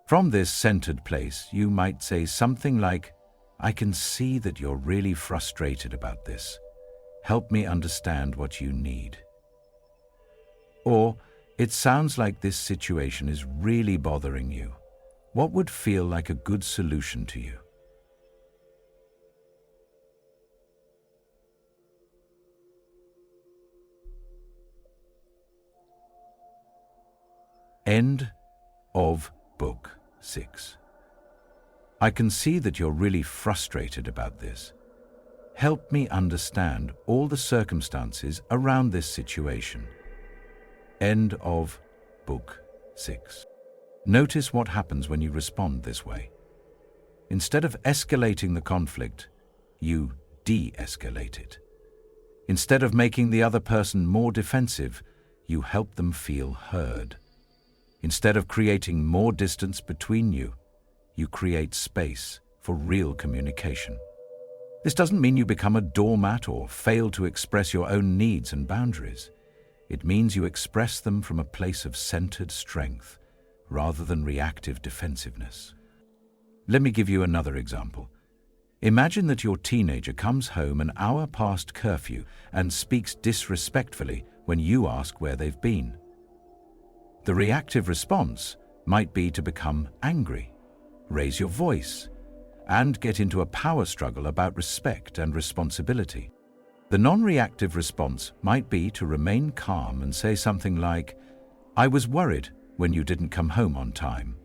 Speaker 1: From this centered place, you might say something like, "I can see that you're really frustrated about this. Help me understand what you need." Or, "It sounds like this situation is really bothering you. What would feel like a good solution to you?" End of Book 6. I can see that you're really frustrated about this. Help me understand all the circumstances around this situation. End of Book 6. Notice what happens when you respond this way. Instead of escalating the conflict, you de-escalate it. Instead of making the other person more defensive, you help them feel heard. Instead of creating more distance between you, you create space for real communication. This doesn't mean you become a doormat or fail to express your own needs and boundaries. It means you express them from a place of centered strength rather than reactive defensiveness. Let me give you another example. Imagine that your teenager comes home an hour past curfew and speaks disrespectfully when you ask where they've been. The reactive response might be to become angry, raise your voice, and get into a power struggle about respect and responsibility. The non-reactive response might be to remain calm and say something like, "I was worried when you didn't come home on time.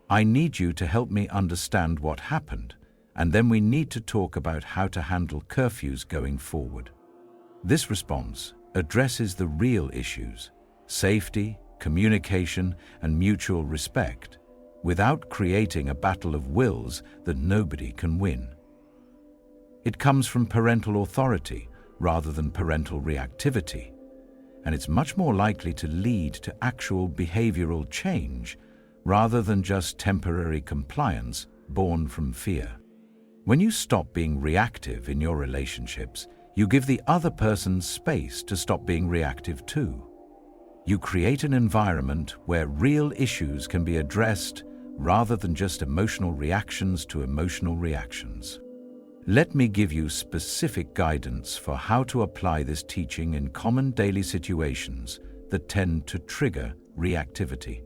Speaker 1: I need you to help me understand what happened, and then we need to talk about how to handle curfews going forward." This response addresses the real issues, safety, communication, and mutual respect, without creating a battle of wills that nobody can win. It comes from parental authority rather than parental reactivity, and it's much more likely to lead to actual behavioral change rather than just temporary compliance born from fear. When you stop being reactive in your relationships, you give the other person space to stop being reactive too. You create an environment where real issues can be addressed rather than just emotional reactions to emotional reactions. Let me give you specific guidance for how to apply this teaching in common daily situations that tend to trigger reactivity.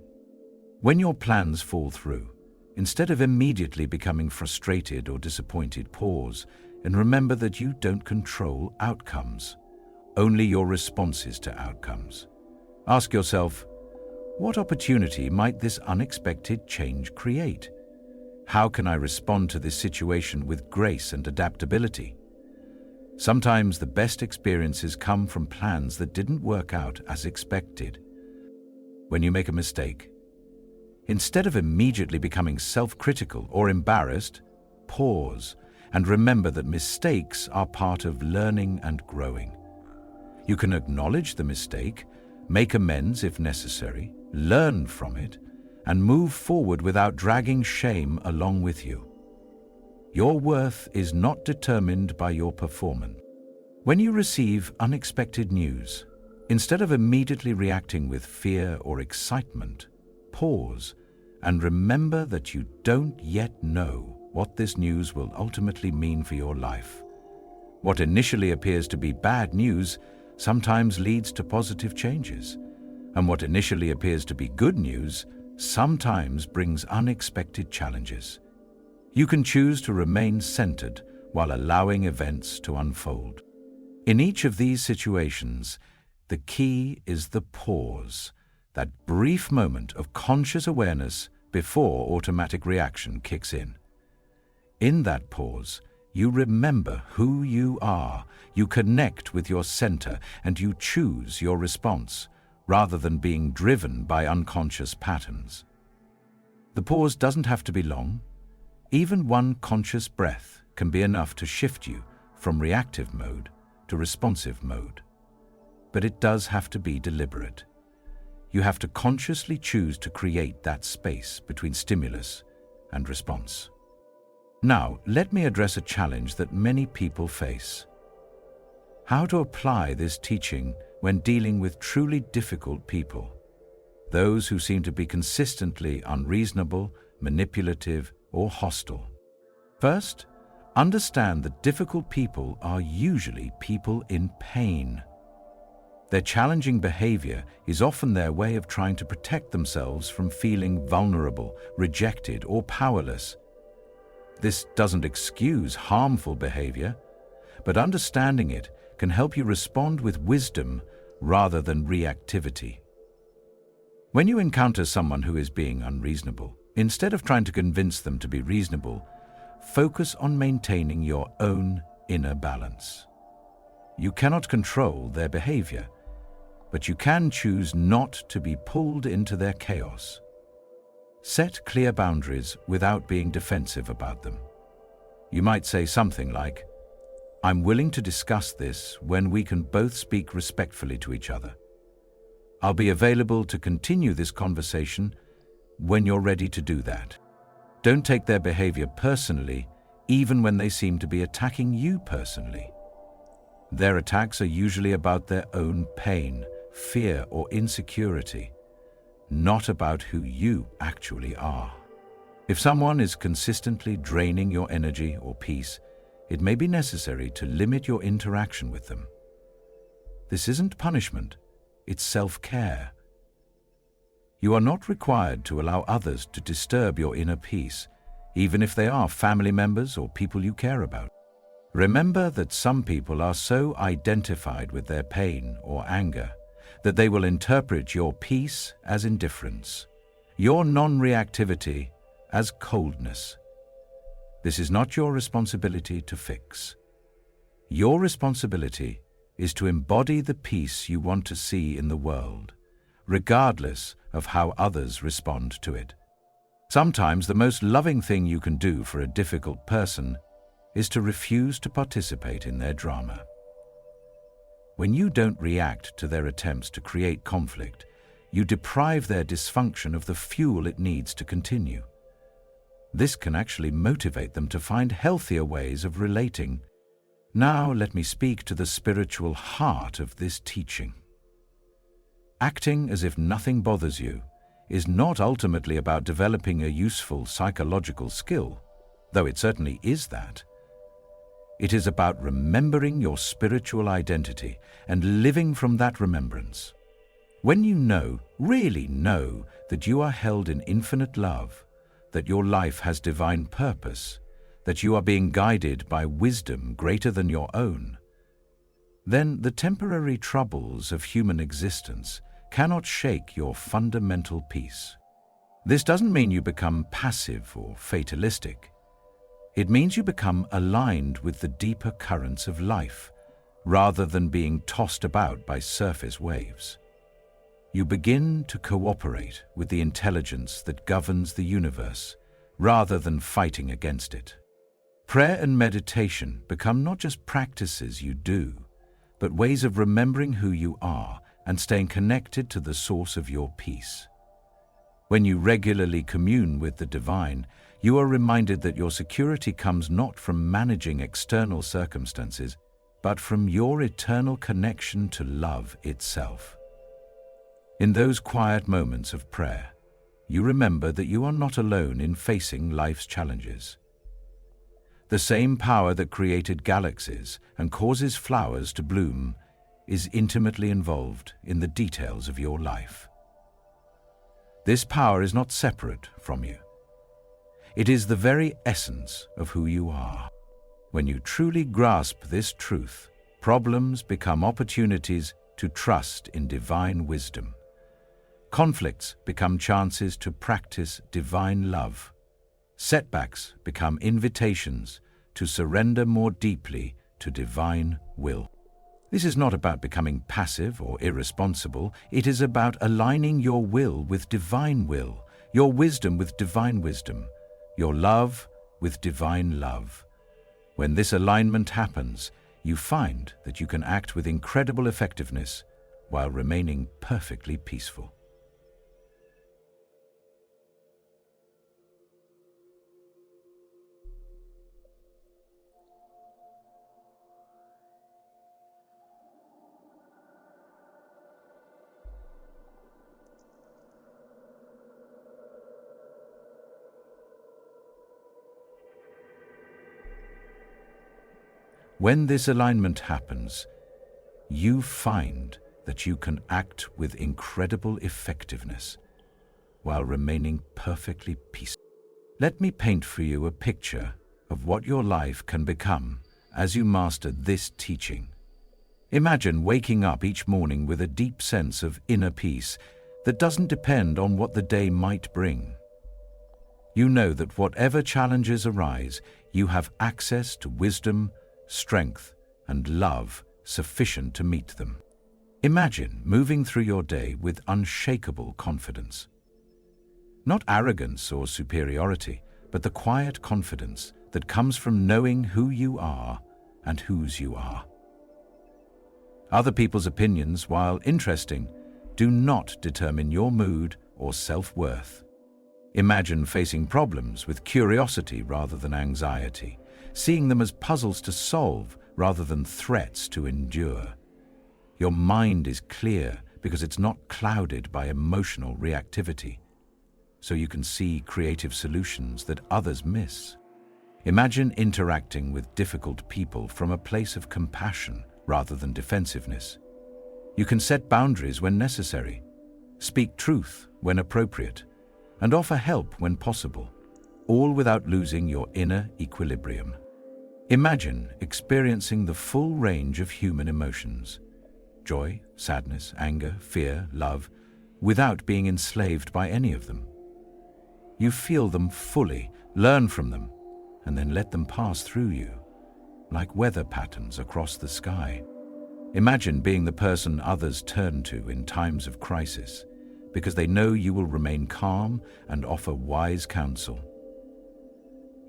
Speaker 1: When your plans fall through, instead of immediately becoming frustrated or disappointed, pause and remember that you don't control outcomes, only your responses to outcomes. Ask yourself, What opportunity might this unexpected change create? How can I respond to this situation with grace and adaptability? Sometimes the best experiences come from plans that didn't work out as expected. When you make a mistake, instead of immediately becoming self-critical or embarrassed, pause and remember that mistakes are part of learning and growing. You can acknowledge the mistake, make amends if necessary, learn from it, and move forward without dragging shame along with you. Your worth is not determined by your performance. When you receive unexpected news, instead of immediately reacting with fear or excitement, pause and remember that you don't yet know what this news will ultimately mean for your life. What initially appears to be bad news sometimes leads to positive changes, and what initially appears to be good news sometimes brings unexpected challenges. You can choose to remain centered while allowing events to unfold. In each of these situations, the key is the pause, that brief moment of conscious awareness before automatic reaction kicks in. In that pause, you remember who you are, you connect with your center, and you choose your response, rather than being driven by unconscious patterns. The pause doesn't have to be long. Even one conscious breath can be enough to shift you from reactive mode to responsive mode. But it does have to be deliberate. You have to consciously choose to create that space between stimulus and response. Now, let me address a challenge that many people face. How to apply this teaching when dealing with truly difficult people, those who seem to be consistently unreasonable, manipulative, or hostile. First, understand that difficult people are usually people in pain. Their challenging behavior is often their way of trying to protect themselves from feeling vulnerable, rejected, or powerless. This doesn't excuse harmful behavior, but understanding it can help you respond with wisdom rather than reactivity. When you encounter someone who is being unreasonable, instead of trying to convince them to be reasonable, focus on maintaining your own inner balance. You cannot control their behavior, but you can choose not to be pulled into their chaos. Set clear boundaries without being defensive about them. You might say something like, "I'm willing to discuss this when we can both speak respectfully to each other. I'll be available to continue this conversation when you're ready to do that." Don't take their behavior personally, even when they seem to be attacking you personally. Their attacks are usually about their own pain, fear, or insecurity, not about who you actually are. If someone is consistently draining your energy or peace, it may be necessary to limit your interaction with them. This isn't punishment, it's self-care. You are not required to allow others to disturb your inner peace, even if they are family members or people you care about. Remember that some people are so identified with their pain or anger that they will interpret your peace as indifference, your non-reactivity as coldness. This is not your responsibility to fix. Your responsibility is to embody the peace you want to see in the world, regardless of how others respond to it. Sometimes the most loving thing you can do for a difficult person is to refuse to participate in their drama. When you don't react to their attempts to create conflict, you deprive their dysfunction of the fuel it needs to continue. This can actually motivate them to find healthier ways of relating. Now let me speak to the spiritual heart of this teaching. Acting as if nothing bothers you is not ultimately about developing a useful psychological skill, though it certainly is that. It is about remembering your spiritual identity and living from that remembrance. When you know, really know, that you are held in infinite love, that your life has divine purpose, that you are being guided by wisdom greater than your own, then the temporary troubles of human existence cannot shake your fundamental peace. This doesn't mean you become passive or fatalistic. It means you become aligned with the deeper currents of life, rather than being tossed about by surface waves. You begin to cooperate with the intelligence that governs the universe, rather than fighting against it. Prayer and meditation become not just practices you do, but ways of remembering who you are and staying connected to the source of your peace. When you regularly commune with the divine, you are reminded that your security comes not from managing external circumstances, but from your eternal connection to love itself. In those quiet moments of prayer, you remember that you are not alone in facing life's challenges. The same power that created galaxies and causes flowers to bloom is intimately involved in the details of your life. This power is not separate from you. It is the very essence of who you are. When you truly grasp this truth, problems become opportunities to trust in divine wisdom. Conflicts become chances to practice divine love. Setbacks become invitations to surrender more deeply to divine will. This is not about becoming passive or irresponsible. It is about aligning your will with divine will, your wisdom with divine wisdom, your love with divine love. When this alignment happens, you find that you can act with incredible effectiveness while remaining perfectly peaceful. When this alignment happens, you find that you can act with incredible effectiveness while remaining perfectly peaceful. Let me paint for you a picture of what your life can become as you master this teaching. Imagine waking up each morning with a deep sense of inner peace that doesn't depend on what the day might bring. You know that whatever challenges arise, you have access to wisdom, strength, and love sufficient to meet them. Imagine moving through your day with unshakable confidence. Not arrogance or superiority, but the quiet confidence that comes from knowing who you are and whose you are. Other people's opinions, while interesting, do not determine your mood or self-worth. Imagine facing problems with curiosity rather than anxiety, seeing them as puzzles to solve rather than threats to endure. Your mind is clear because it's not clouded by emotional reactivity, so you can see creative solutions that others miss. Imagine interacting with difficult people from a place of compassion rather than defensiveness. You can set boundaries when necessary, speak truth when appropriate, and offer help when possible, all without losing your inner equilibrium. Imagine experiencing the full range of human emotions, joy, sadness, anger, fear, love, without being enslaved by any of them. You feel them fully, learn from them, and then let them pass through you, like weather patterns across the sky. Imagine being the person others turn to in times of crisis, because they know you will remain calm and offer wise counsel.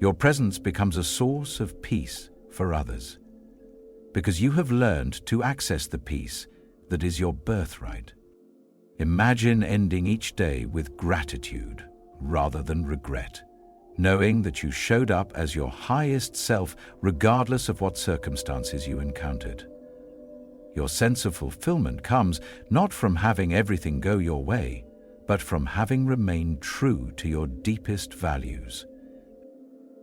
Speaker 1: Your presence becomes a source of peace for others, because you have learned to access the peace that is your birthright. Imagine ending each day with gratitude rather than regret, knowing that you showed up as your highest self regardless of what circumstances you encountered. Your sense of fulfillment comes not from having everything go your way, but from having remained true to your deepest values.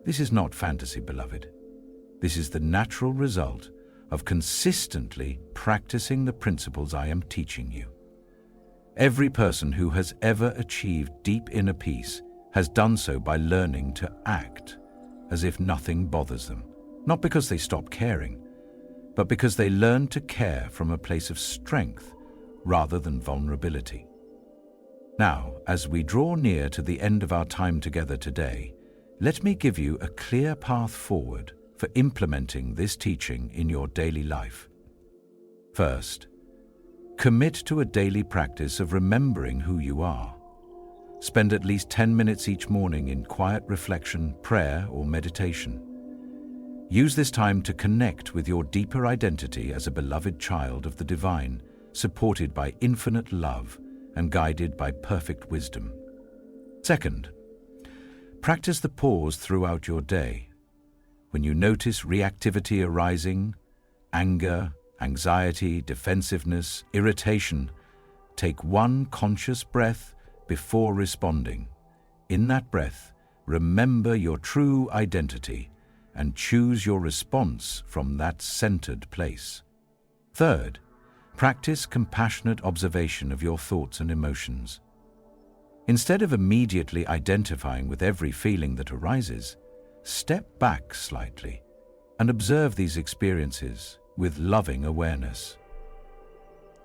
Speaker 1: This is not fantasy, beloved. This is the natural result of consistently practicing the principles I am teaching you. Every person who has ever achieved deep inner peace has done so by learning to act as if nothing bothers them, not because they stop caring, but because they learn to care from a place of strength rather than vulnerability. Now, as we draw near to the end of our time together today, let me give you a clear path forward for implementing this teaching in your daily life. First, commit to a daily practice of remembering who you are. Spend at least 10 minutes each morning in quiet reflection, prayer, or meditation. Use this time to connect with your deeper identity as a beloved child of the divine, supported by infinite love and guided by perfect wisdom. Second, practice the pause throughout your day. When you notice reactivity arising, anger, anxiety, defensiveness, irritation, take one conscious breath before responding. In that breath, remember your true identity and choose your response from that centered place. Third, practice compassionate observation of your thoughts and emotions. Instead of immediately identifying with every feeling that arises, step back slightly and observe these experiences with loving awareness.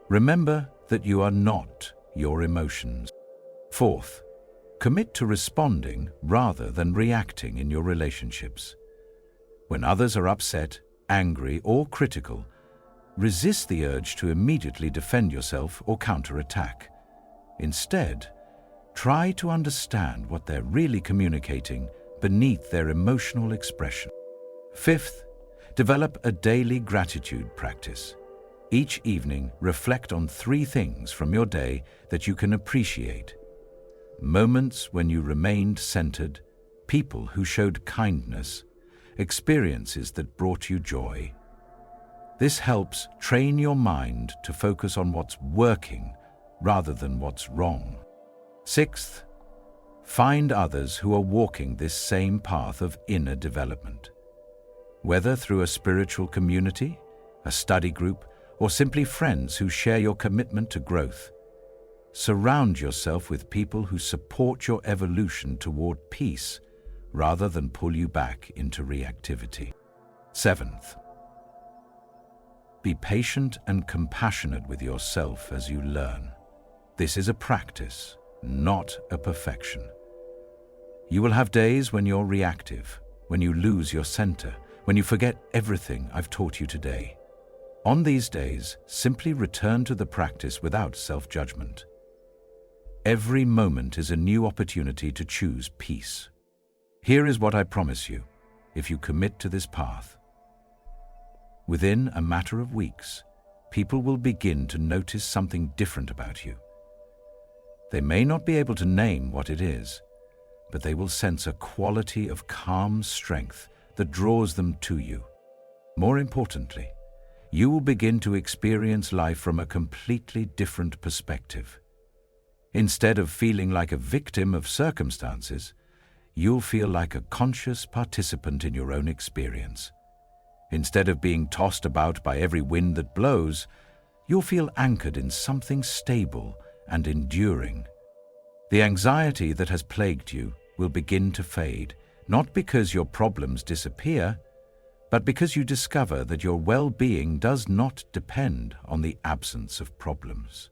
Speaker 1: Remember that you are not your emotions. Fourth, commit to responding rather than reacting in your relationships. When others are upset, angry, or critical, resist the urge to immediately defend yourself or counterattack. Instead, try to understand what they're really communicating beneath their emotional expression. Fifth, develop a daily gratitude practice. Each evening, reflect on 3 things from your day that you can appreciate. Moments when you remained centered, people who showed kindness, experiences that brought you joy. This helps train your mind to focus on what's working rather than what's wrong. Sixth, find others who are walking this same path of inner development. Whether through a spiritual community, a study group, or simply friends who share your commitment to growth, surround yourself with people who support your evolution toward peace rather than pull you back into reactivity. Seventh, be patient and compassionate with yourself as you learn. This is a practice, not a perfection. You will have days when you're reactive, when you lose your center, when you forget everything I've taught you today. On these days, simply return to the practice without self-judgment. Every moment is a new opportunity to choose peace. Here is what I promise you, if you commit to this path. Within a matter of weeks, people will begin to notice something different about you. They may not be able to name what it is, but they will sense a quality of calm strength that draws them to you. More importantly, you will begin to experience life from a completely different perspective. Instead of feeling like a victim of circumstances, you'll feel like a conscious participant in your own experience. Instead of being tossed about by every wind that blows, you'll feel anchored in something stable and enduring. The anxiety that has plagued you will begin to fade, not because your problems disappear, but because you discover that your well-being does not depend on the absence of problems.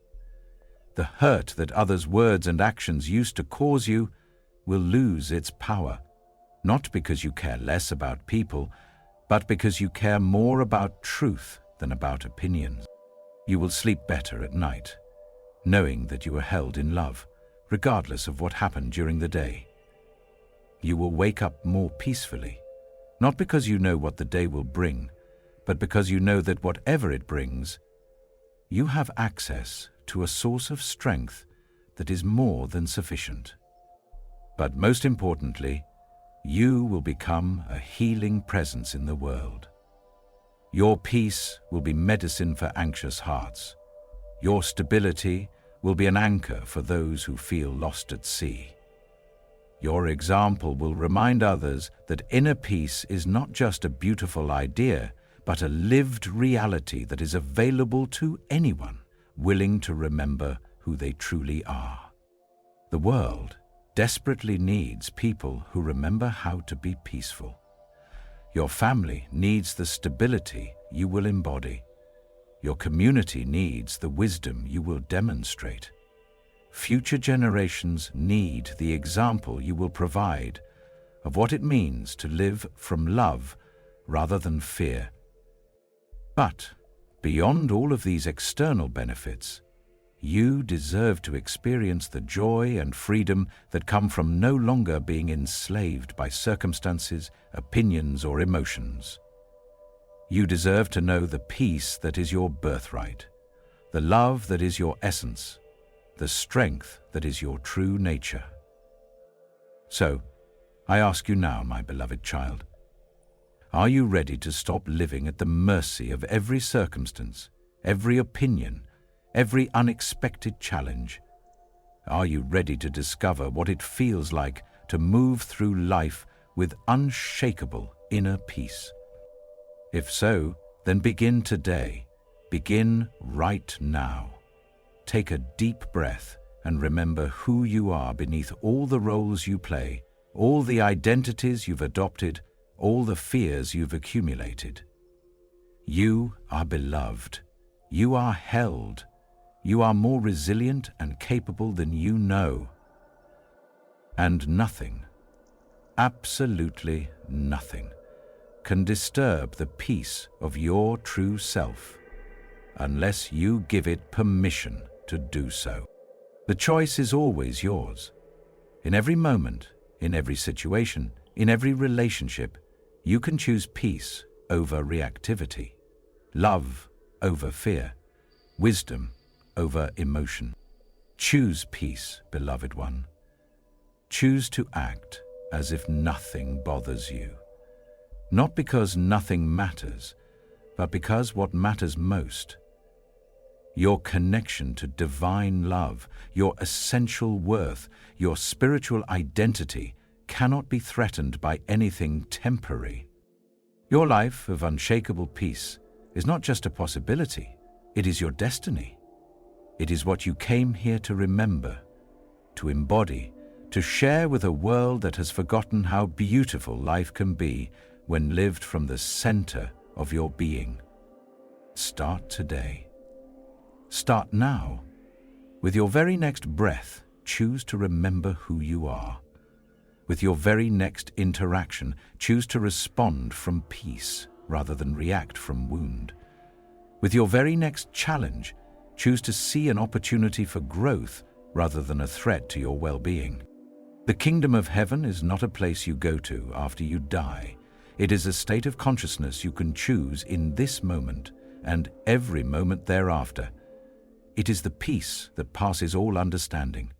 Speaker 1: The hurt that others' words and actions used to cause you will lose its power, not because you care less about people, but because you care more about truth than about opinions. You will sleep better at night, knowing that you are held in love, regardless of what happened during the day. You will wake up more peacefully, not because you know what the day will bring, but because you know that whatever it brings, you have access to a source of strength that is more than sufficient. But most importantly, you will become a healing presence in the world. Your peace will be medicine for anxious hearts. Your stability will be an anchor for those who feel lost at sea. Your example will remind others that inner peace is not just a beautiful idea, but a lived reality that is available to anyone willing to remember who they truly are. The world desperately needs people who remember how to be peaceful. Your family needs the stability you will embody. Your community needs the wisdom you will demonstrate. Future generations need the example you will provide of what it means to live from love rather than fear. But beyond all of these external benefits, you deserve to experience the joy and freedom that come from no longer being enslaved by circumstances, opinions, or emotions. You deserve to know the peace that is your birthright, the love that is your essence, the strength that is your true nature. So, I ask you now, my beloved child, are you ready to stop living at the mercy of every circumstance, every opinion, every unexpected challenge? Are you ready to discover what it feels like to move through life with unshakable inner peace? If so, then begin today. Begin right now. Take a deep breath and remember who you are beneath all the roles you play, all the identities you've adopted, all the fears you've accumulated. You are beloved. You are held. You are more resilient and capable than you know. And nothing, absolutely nothing, can disturb the peace of your true self unless you give it permission to do so. The choice is always yours. In every moment, in every situation, in every relationship, you can choose peace over reactivity, love over fear, wisdom over emotion. Choose peace, beloved one. Choose to act as if nothing bothers you. Not because nothing matters, but because what matters most, your connection to divine love, your essential worth, your spiritual identity, cannot be threatened by anything temporary. Your life of unshakable peace is not just a possibility, it is your destiny. It is what you came here to remember, to embody, to share with a world that has forgotten how beautiful life can be when lived from the center of your being. Start today. Start now. With your very next breath, choose to remember who you are. With your very next interaction, choose to respond from peace rather than react from wound. With your very next challenge, choose to see an opportunity for growth rather than a threat to your well-being. The kingdom of heaven is not a place you go to after you die. It is a state of consciousness you can choose in this moment and every moment thereafter. It is the peace that passes all understanding,